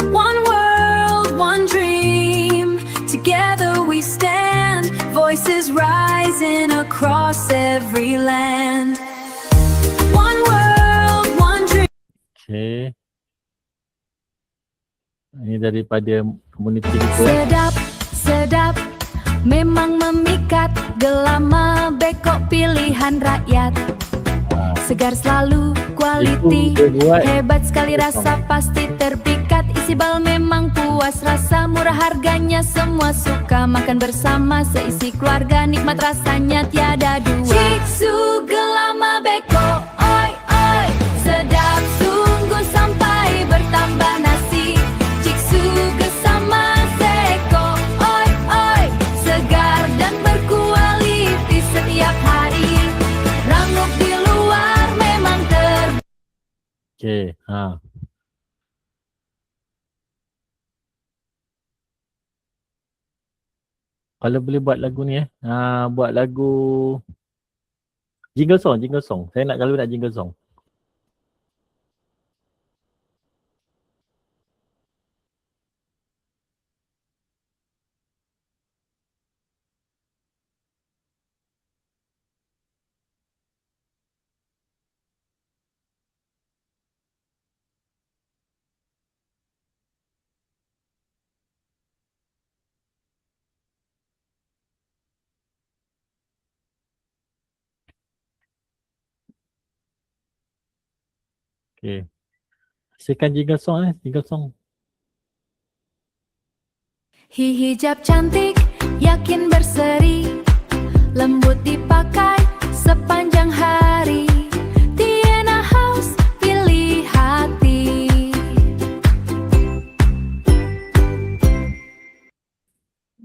One world, one dream, together we stand, voices rising across every land. One world, one dream. Okay. Ini daripada komuniti kita. Sedap, sedap, memang memikat, gelama bekok pilihan rakyat. Segar selalu, quality, Itu dia buat. hebat sekali rasa, pasti terpikat. Isi bal memang puas rasa, murah harganya semua suka. Makan bersama seisi keluarga, nikmat rasanya tiada dua. Ciksu gelama bekok, oi oi, sedap sungguh sampai bertambah nasi. Ciksu gesama seko, oi oi, segar dan berkualiti setiap hari. Rangkup di luar memang Okay. Kalau boleh buat lagu ni buat lagu jingle song. Saya nak kalau nak jingle song. Okay. Hasilkan jingle song. hijab cantik, yakin berseri, lembut dipakai sepanjang hari. Tiena House, pilih hati.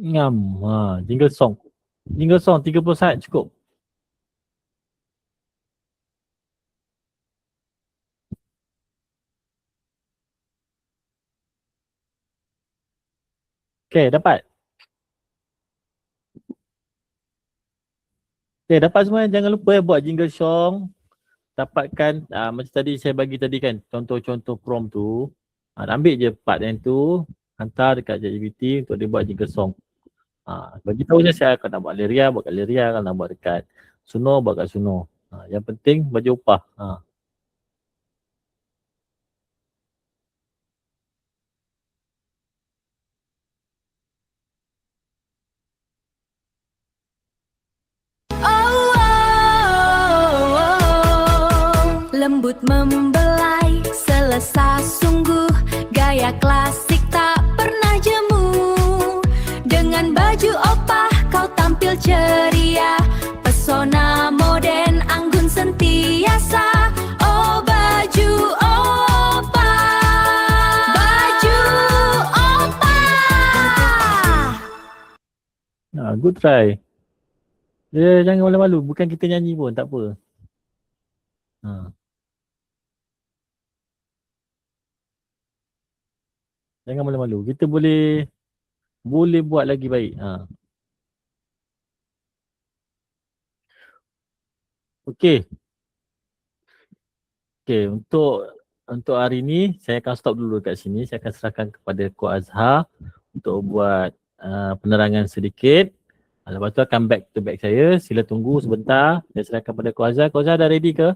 Ngam. Jingle song 30 saat cukup. Okay, dapat. Okay, dapat semua. Jangan lupa buat jingle song. Dapatkan macam tadi saya bagi tadi kan, contoh-contoh prompt tu. Ambil je part yang tu, hantar dekat ChatGPT untuk dia buat jingle song. Bagi tahu je saya akan nak buat Liria, buat kat Liria. Kalau nak buat dekat Suno, buat kat Suno. Yang penting bagi upah. Lembut membelai, selesa sungguh, gaya klasik tak pernah jemu. Dengan baju opah kau tampil ceria, pesona moden anggun sentiasa. Oh baju opah, baju opah. Good try. Dia jangan malu-malu, bukan kita nyanyi pun tak apa. Jangan malu-malu. Kita boleh buat lagi baik. Okey. Okey, untuk hari ni saya akan stop dulu kat sini. Saya akan serahkan kepada Ko Azhar untuk buat penerangan sedikit. Lepas tu akan back to back saya. Sila tunggu sebentar. Saya serahkan kepada Ko Azhar. Ko Azhar dah ready ke?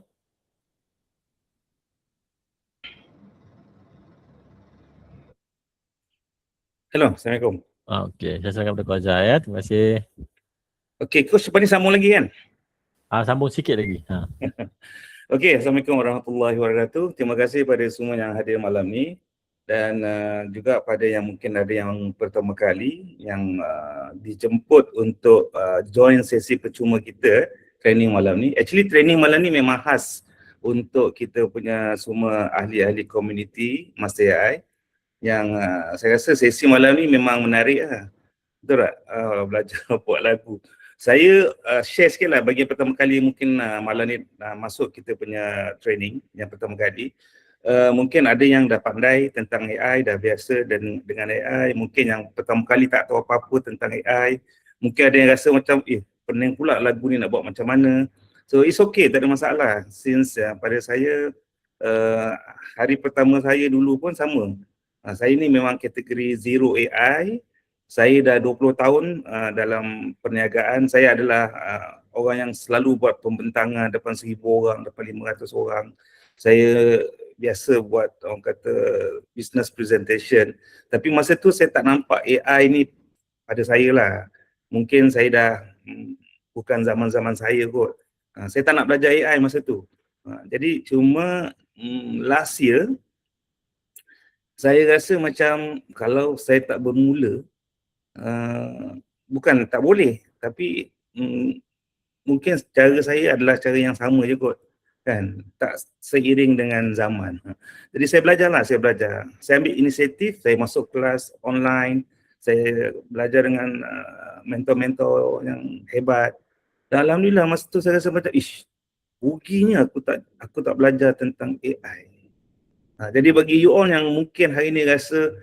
Hello, Assalamualaikum. Okey, saya serahkan kepada Kau Azhar ya. Terima kasih. Okey, Coach lepas ni sambung lagi kan? Sambung sikit lagi. Okey, Assalamualaikum warahmatullahi wabarakatuh. Terima kasih pada semua yang hadir malam ni dan juga pada yang mungkin ada yang pertama kali yang dijemput untuk join sesi percuma kita training malam ni. Actually training malam ni memang khas untuk kita punya semua ahli-ahli community Master AI yang saya rasa sesi malam ni memang menarik lah. Betul tak? Belajar buat lagu. Saya share sikit lah bagi yang pertama kali mungkin malam ni masuk kita punya training yang pertama kali. Mungkin ada yang dah pandai tentang AI, dah biasa dengan AI. Mungkin yang pertama kali tak tahu apa-apa tentang AI. Mungkin ada yang rasa macam, pening pula lagu ni nak buat macam mana. So it's okay, tak ada masalah. Since pada saya, hari pertama saya dulu pun sama. Saya ni memang kategori zero AI. Saya dah 20 tahun dalam perniagaan. Saya adalah orang yang selalu buat pembentangan depan 1,000 orang, depan 500 orang. Saya biasa buat orang kata business presentation. Tapi masa tu saya tak nampak AI ni pada saya lah. Mungkin saya dah bukan zaman-zaman saya kot. Saya tak nak belajar AI masa tu. Jadi cuma last year saya rasa macam kalau saya tak bermula, bukan tak boleh, tapi mungkin cara saya adalah cara yang sama je kot, kan, tak seiring dengan zaman. Jadi saya belajarlah, saya ambil inisiatif, saya masuk kelas online, saya belajar dengan mentor-mentor yang hebat. Dan alhamdulillah masa tu saya rasa macam, ruginya aku tak belajar tentang AI. Jadi bagi you all yang mungkin hari ni rasa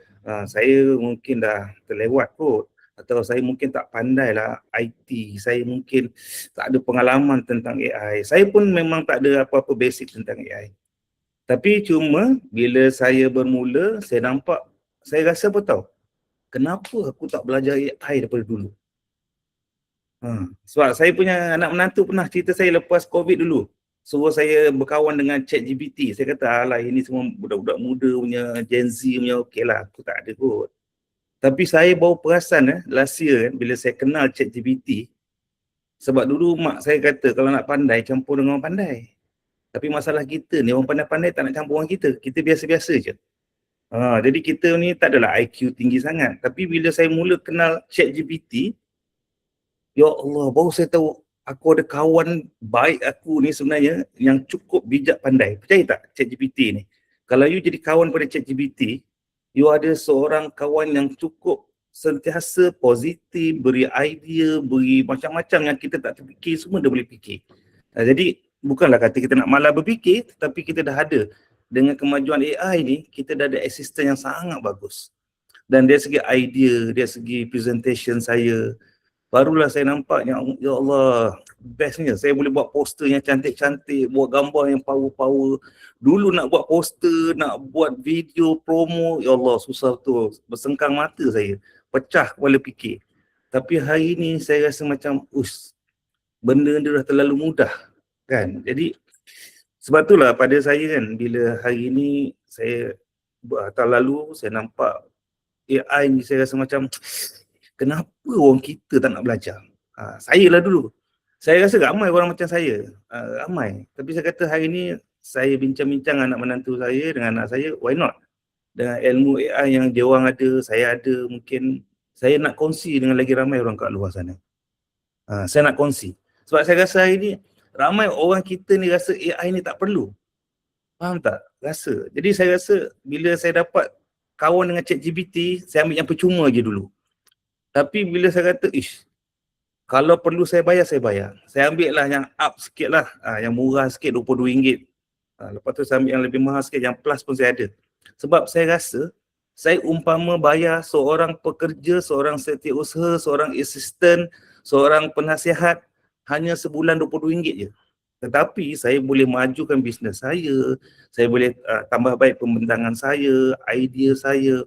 saya mungkin dah terlewat kot, atau saya mungkin tak pandai lah IT, saya mungkin tak ada pengalaman tentang AI. Saya pun memang tak ada apa-apa basic tentang AI. Tapi cuma bila saya bermula, saya nampak, saya rasa apa tahu, kenapa aku tak belajar AI daripada dulu? Sebab saya punya anak menantu pernah cerita saya lepas COVID dulu, suruh saya berkawan dengan ChatGPT. Saya kata, alah ini semua budak-budak muda punya, Gen Z punya, okey lah, aku tak ada kot. Tapi saya baru perasan last year bila saya kenal ChatGPT, sebab dulu mak saya kata kalau nak pandai, campur dengan orang pandai. Tapi masalah kita ni, orang pandai-pandai tak nak campur dengan kita biasa-biasa je. Jadi kita ni tak adalah IQ tinggi sangat. Tapi bila saya mula kenal ChatGPT, ya Allah, baru saya tahu aku ada kawan baik aku ni sebenarnya yang cukup bijak pandai. Percaya tak ChatGPT ni? Kalau you jadi kawan pada ChatGPT, you ada seorang kawan yang cukup sentiasa positif, beri idea, beri macam-macam yang kita tak terfikir, semua dia boleh fikir. Jadi bukanlah kata kita nak malas berfikir, tetapi kita dah ada. Dengan kemajuan AI ni, kita dah ada assistant yang sangat bagus. Dan dari segi idea, dari segi presentation saya, barulah saya nampak yang ya Allah, bestnya saya boleh buat poster yang cantik-cantik, buat gambar yang power-power. Dulu nak buat poster, nak buat video promo, ya Allah susah tu, bersengkang mata saya, pecah kepala fikir. Tapi hari ni saya rasa macam benda dia dah terlalu mudah, kan. Jadi sebab itulah pada saya kan, bila hari ni saya tahun lalu saya nampak AI ni, saya rasa macam kenapa orang kita tak nak belajar? Saya lah dulu. Saya rasa ramai orang macam saya. Ramai. Tapi saya kata hari ni saya bincang-bincang anak menantu saya dengan anak saya, why not? Dengan ilmu AI yang dia orang ada, saya ada, mungkin saya nak kongsi dengan lagi ramai orang kat luar sana. Saya nak kongsi. Sebab saya rasa hari ni ramai orang kita ni rasa AI ni tak perlu. Faham tak? Rasa. Jadi saya rasa bila saya dapat kawan dengan ChatGPT, saya ambil yang percuma je dulu. Tapi bila saya kata, kalau perlu saya bayar, saya bayar. Saya ambil lah yang up sikit lah, yang murah sikit, RM22. Lepas tu saya ambil yang lebih mahal sikit, yang plus pun saya ada. Sebab saya rasa, saya umpama bayar seorang pekerja, seorang setiausaha, seorang assistant, seorang penasihat, hanya sebulan RM22 je. Tetapi saya boleh majukan bisnes saya boleh tambah baik pembentangan saya, idea saya.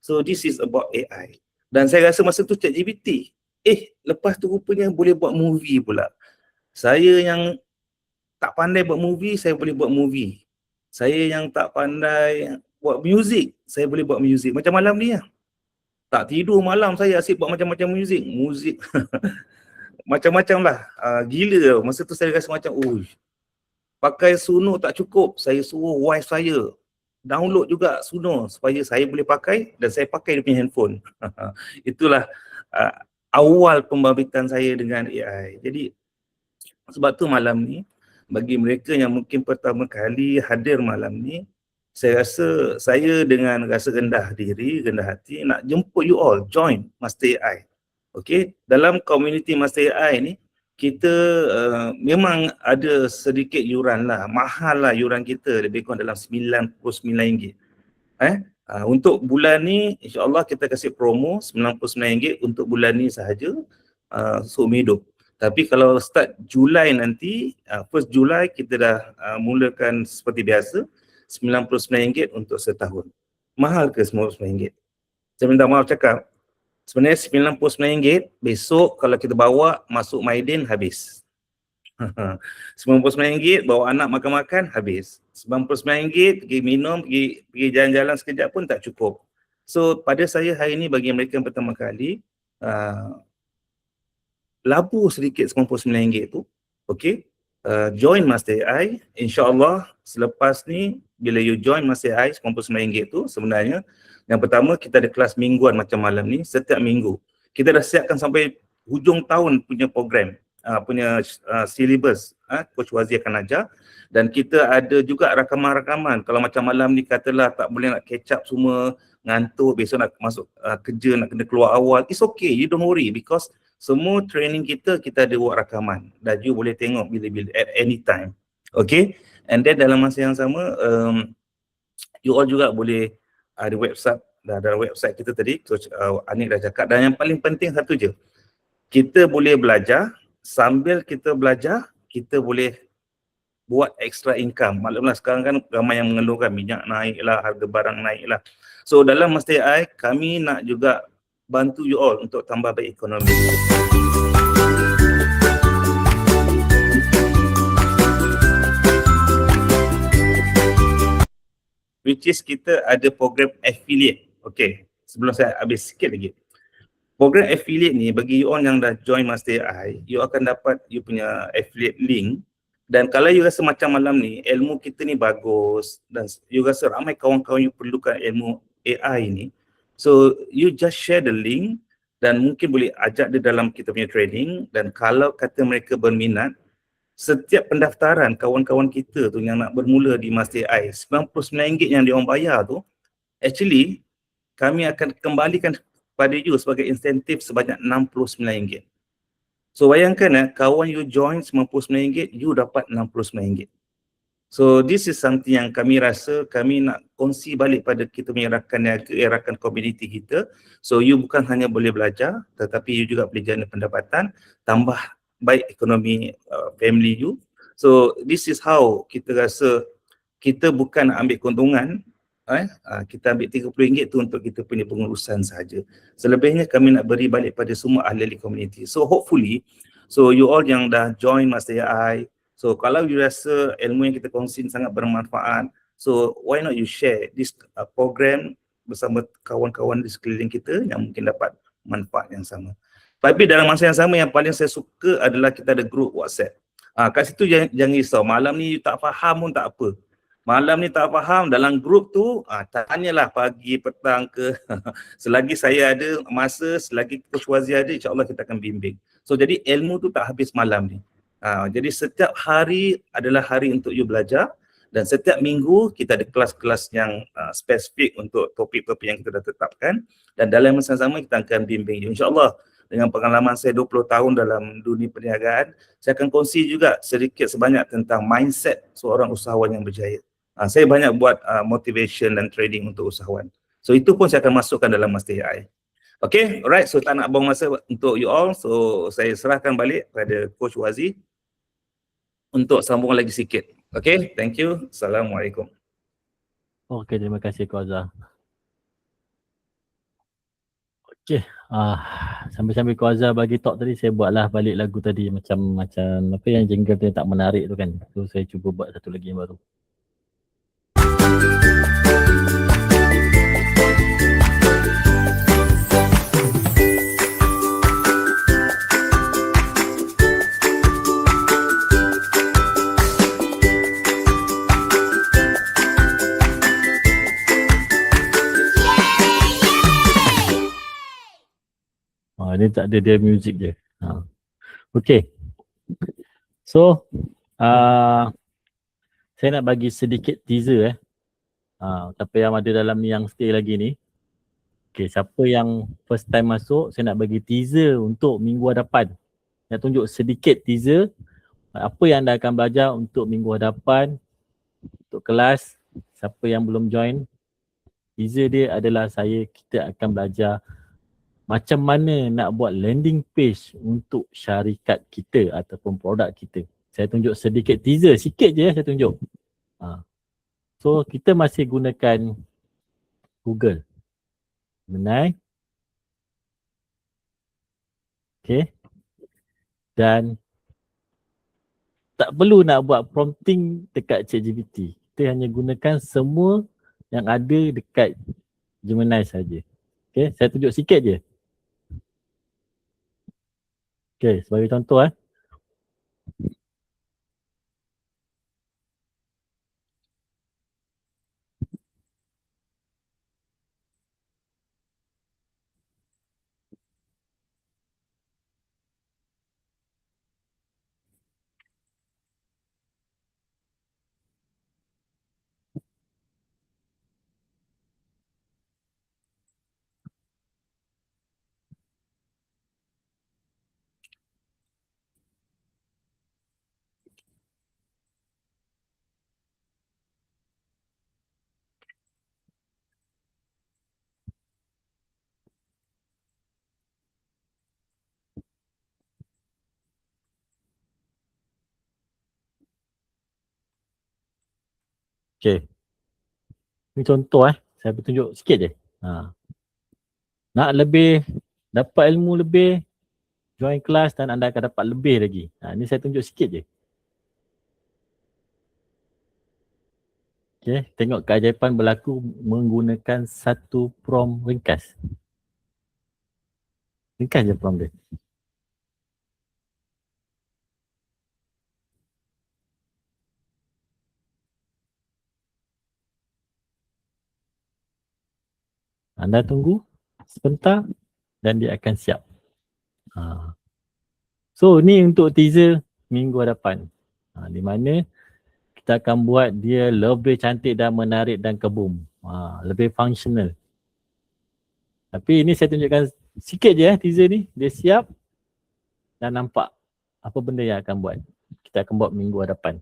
So this is about AI. Dan saya rasa masa tu ChatGPT, lepas tu rupanya boleh buat movie pula. Saya yang tak pandai buat movie, saya boleh buat movie. Saya yang tak pandai buat music, saya boleh buat music. Macam malam ni lah. Tak tidur malam saya asyik buat macam-macam muzik macam-macam lah. Gila. Masa tu saya rasa macam, pakai Suno tak cukup. Saya suruh wife saya download juga Suno supaya saya boleh pakai dan saya pakai dia punya handphone. Itulah awal pembabitan saya dengan AI. Jadi sebab tu malam ni, bagi mereka yang mungkin pertama kali hadir malam ni, saya rasa saya dengan rasa rendah diri, rendah hati nak jemput you all join Master AI. Okay, dalam community Master AI ni kita memang ada sedikit yuran lah, mahal lah yuran kita, lebih kurang dalam RM99. Untuk bulan ni insyaAllah kita kasih promo RM99 untuk bulan ni sahaja, seumur hidup. Tapi kalau start Julai nanti, 1 Julai kita dah mulakan seperti biasa, RM99 untuk setahun. Mahal ke RM99? Saya minta maaf cakap, sebenarnya RM99, besok kalau kita bawa masuk Maidin habis. RM99 bawa anak makan-makan habis. RM99 pergi minum, pergi jalan-jalan sekejap pun tak cukup. So pada saya hari ni bagi mereka yang pertama kali, labur sedikit RM99 tu, okay? Join Master AI, insyaAllah selepas ni bila you join Master AI RM99 tu, sebenarnya yang pertama kita ada kelas mingguan macam malam ni, setiap minggu. Kita dah siapkan sampai hujung tahun punya program, punya syllabus, Coach Wazir akan ajar, dan kita ada juga rakaman-rakaman. Kalau macam malam ni katalah tak boleh nak catch up semua, ngantuk, besok nak masuk kerja, nak kena keluar awal, it's okay, you don't worry because semua training kita ada buat rakaman dan you boleh tengok bila-bila at any time. Okay, and then dalam masa yang sama you all juga boleh ada website, dalam website kita tadi Coach Anik dah cakap, dan yang paling penting satu je, kita boleh belajar, sambil kita belajar kita boleh buat extra income. Maklumlah sekarang kan ramai yang mengeluhkan minyak naik lah, harga barang naik lah. So dalam Master AI kami nak juga bantu you all untuk tambah baik ekonomi. Which is kita ada program affiliate. Okay, sebelum saya habis sikit lagi. Program affiliate ni bagi you all yang dah join Master AI, you akan dapat you punya affiliate link. Dan kalau you rasa macam malam ni, ilmu kita ni bagus dan you rasa ramai kawan-kawan you perlukan ilmu AI ni, so you just share the link dan mungkin boleh ajak dia dalam kita punya training. Dan kalau kata mereka berminat, setiap pendaftaran kawan-kawan kita tu yang nak bermula di Master AI, RM99 yang dia orang bayar tu, actually kami akan kembalikan pada you sebagai insentif sebanyak RM69. So bayangkan kawan you join RM99, you dapat RM69. So this is something yang kami rasa kami nak kongsi balik pada kita punya rakan niaga, rakan community kita. So you bukan hanya boleh belajar, tetapi you juga boleh jana pendapatan, tambah baik ekonomi family you. So this is how kita rasa kita bukan nak ambil keuntungan, kita ambil RM30 tu untuk kita punya pengurusan sahaja. Selebihnya kami nak beri balik pada semua ahli community. So hopefully, so you all yang dah join Master AI, so kalau you rasa ilmu yang kita kongsi sangat bermanfaat, so why not you share this program bersama kawan-kawan di sekeliling kita yang mungkin dapat manfaat yang sama. Tapi dalam masa yang sama yang paling saya suka adalah kita ada group WhatsApp. Kat situ jangan risau, malam ni you tak faham pun tak apa. Malam ni tak faham, dalam grup tu tanyalah pagi, petang ke selagi saya ada masa, selagi Coach Wazir ada, insyaAllah kita akan bimbing. So jadi ilmu tu tak habis malam ni. Jadi setiap hari adalah hari untuk you belajar, dan setiap minggu kita ada kelas-kelas yang spesifik untuk topik-topik yang kita dah tetapkan, dan dalam masa sama kita akan bimbing you. InsyaAllah dengan pengalaman saya 20 tahun dalam dunia perniagaan, saya akan kongsi juga sedikit sebanyak tentang mindset seorang usahawan yang berjaya. Saya banyak buat motivation dan training untuk usahawan. So itu pun saya akan masukkan dalam Master AI. Okay, alright. So tak nak buang masa untuk you all. So saya serahkan balik pada Coach Wazir untuk sambung lagi sikit. Okay, thank you. Assalamualaikum. Okay, terima kasih Coach Azhar. Okay, sambil-sambil Coach Azhar bagi talk tadi, saya buatlah balik lagu tadi macam apa yang jingle tu yang tak menarik tu kan. So saya cuba buat satu lagi yang baru. Dia tak ada, dia music je. Okay. So, saya nak bagi sedikit teaser siapa yang ada dalam ni yang stay lagi ni. Okay, siapa yang first time masuk, saya nak bagi teaser untuk minggu hadapan. Nak tunjuk sedikit teaser apa yang anda akan belajar untuk minggu hadapan, untuk kelas. Siapa yang belum join, teaser dia adalah kita akan belajar macam mana nak buat landing page untuk syarikat kita ataupun produk kita. Saya tunjuk sedikit teaser, sikit je saya tunjuk. So kita masih gunakan Google. Benar? Okay. Dan tak perlu nak buat prompting dekat ChatGPT. Kita hanya gunakan semua yang ada dekat Gemini saja. Okay, saya tunjuk sikit je. Okay, sebagai contoh Okay. Ini contoh saya bertunjuk sikit je. Nak lebih, dapat ilmu lebih, join kelas dan anda akan dapat lebih lagi. Ini saya tunjuk sikit je. Okay, tengok keajaiban berlaku menggunakan satu prompt ringkas. Ringkas je prompt dia. Anda tunggu sebentar dan dia akan siap. So ni untuk teaser minggu hadapan. Di mana kita akan buat dia lebih cantik dan menarik dan kebum. Lebih functional. Tapi ini saya tunjukkan sikit je teaser ni. Dia siap dan nampak apa benda yang akan buat. Kita akan buat minggu hadapan.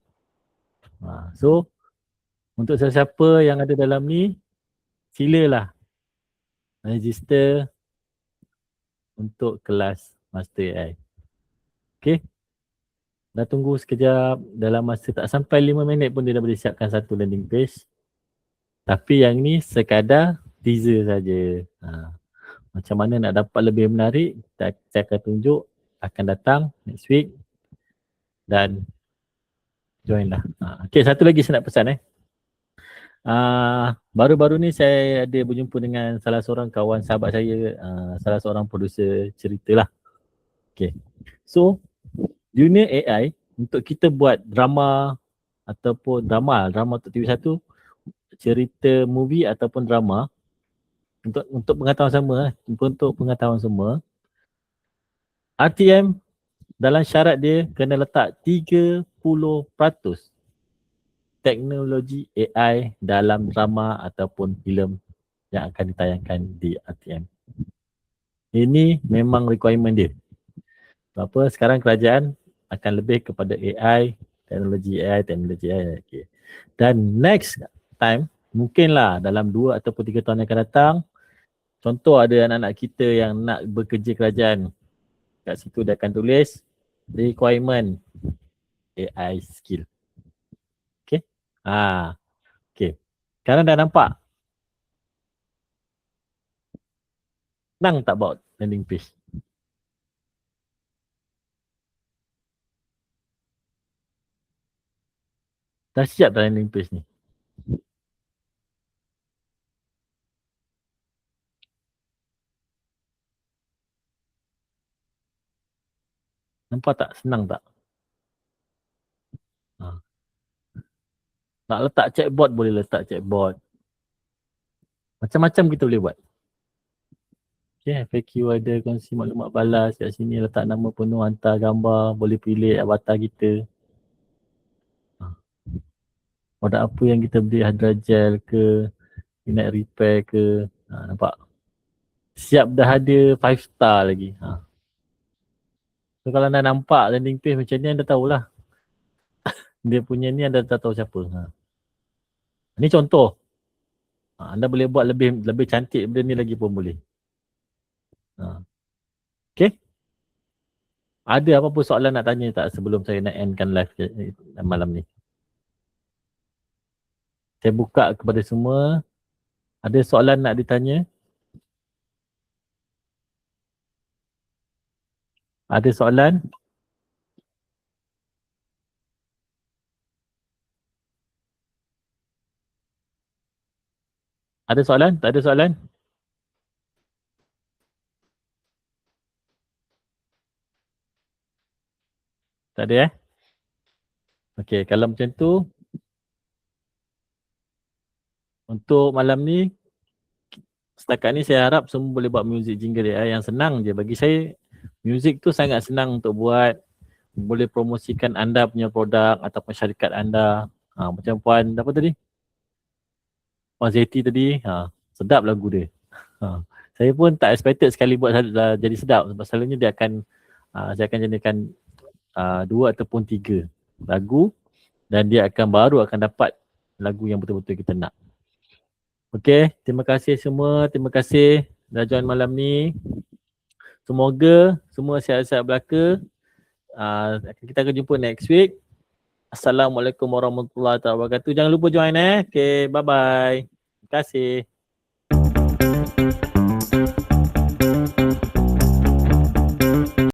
So untuk sesiapa yang ada dalam ni, silalah register untuk kelas Master AI. Okay. Dah tunggu sekejap, dalam masa tak sampai 5 minit pun dia dah boleh siapkan satu landing page. Tapi yang ni sekadar teaser saja. Macam mana nak dapat lebih menarik, saya akan tunjuk akan datang next week. Dan join lah. Okay, satu lagi saya nak pesan baru-baru ni saya ada berjumpa dengan salah seorang kawan sahabat saya, salah seorang producer cerita lah. Okay. So, dunia AI untuk kita buat drama ataupun drama untuk TV1, cerita movie ataupun drama, untuk pengetahuan sama, untuk pengetahuan semua, RTM dalam syarat dia kena letak 30% teknologi AI dalam drama ataupun filem yang akan ditayangkan di RTM. Ini memang requirement dia. Sebab apa? Sekarang kerajaan akan lebih kepada AI, teknologi AI. Okay. Dan next time, mungkinlah dalam 2 ataupun 3 tahun yang akan datang, contoh ada anak-anak kita yang nak bekerja kerajaan, kat situ dia akan tulis requirement AI skill. Okay. Okay. Sekarang dah nampak? Senang tak buat landing page? Dah siap dah landing page ni? Nampak tak? Senang tak? Nak letak chatbot boleh letak chatbot. Macam-macam kita boleh buat. Okay, FAQ ada kongsi maklumat balas kat sini, letak nama penuh, hantar gambar, boleh pilih avatar kita. Produk apa yang kita beli, Hydrogel ke, nak repair ke, nampak? Siap dah ada 5 star lagi. So kalau anda nampak landing page macam ni, anda tahulah. Dia punya ni anda dah tahu siapa. Ni contoh. Anda boleh buat lebih cantik benda ni lagi pun boleh. Okay. Ada apa-apa soalan nak tanya tak sebelum saya nak endkan live malam ni? Saya buka kepada semua. Ada soalan nak ditanya? Ada soalan? Ada soalan? Tak ada soalan? Tak ada Okey, kalau macam tu, untuk malam ni, setakat ni saya harap semua boleh buat music jingle yang senang je. Bagi saya, music tu sangat senang untuk buat. Boleh promosikan anda punya produk ataupun syarikat anda. Macam Puan apa tadi? Puan Zeti tadi, sedap lagu dia. Saya pun tak expected sekali buat jadi sedap. Sebab selalunya dia akan, saya akan jadikan 2 ataupun 3 lagu dan dia baru akan dapat lagu yang betul-betul kita nak. Okey, terima kasih semua. Terima kasih dah join malam ni. Semoga semua sihat-sihat belaka. Kita akan jumpa next week. Assalamualaikum warahmatullahi wabarakatuh. Jangan lupa join Okey, bye-bye. Terima kasih.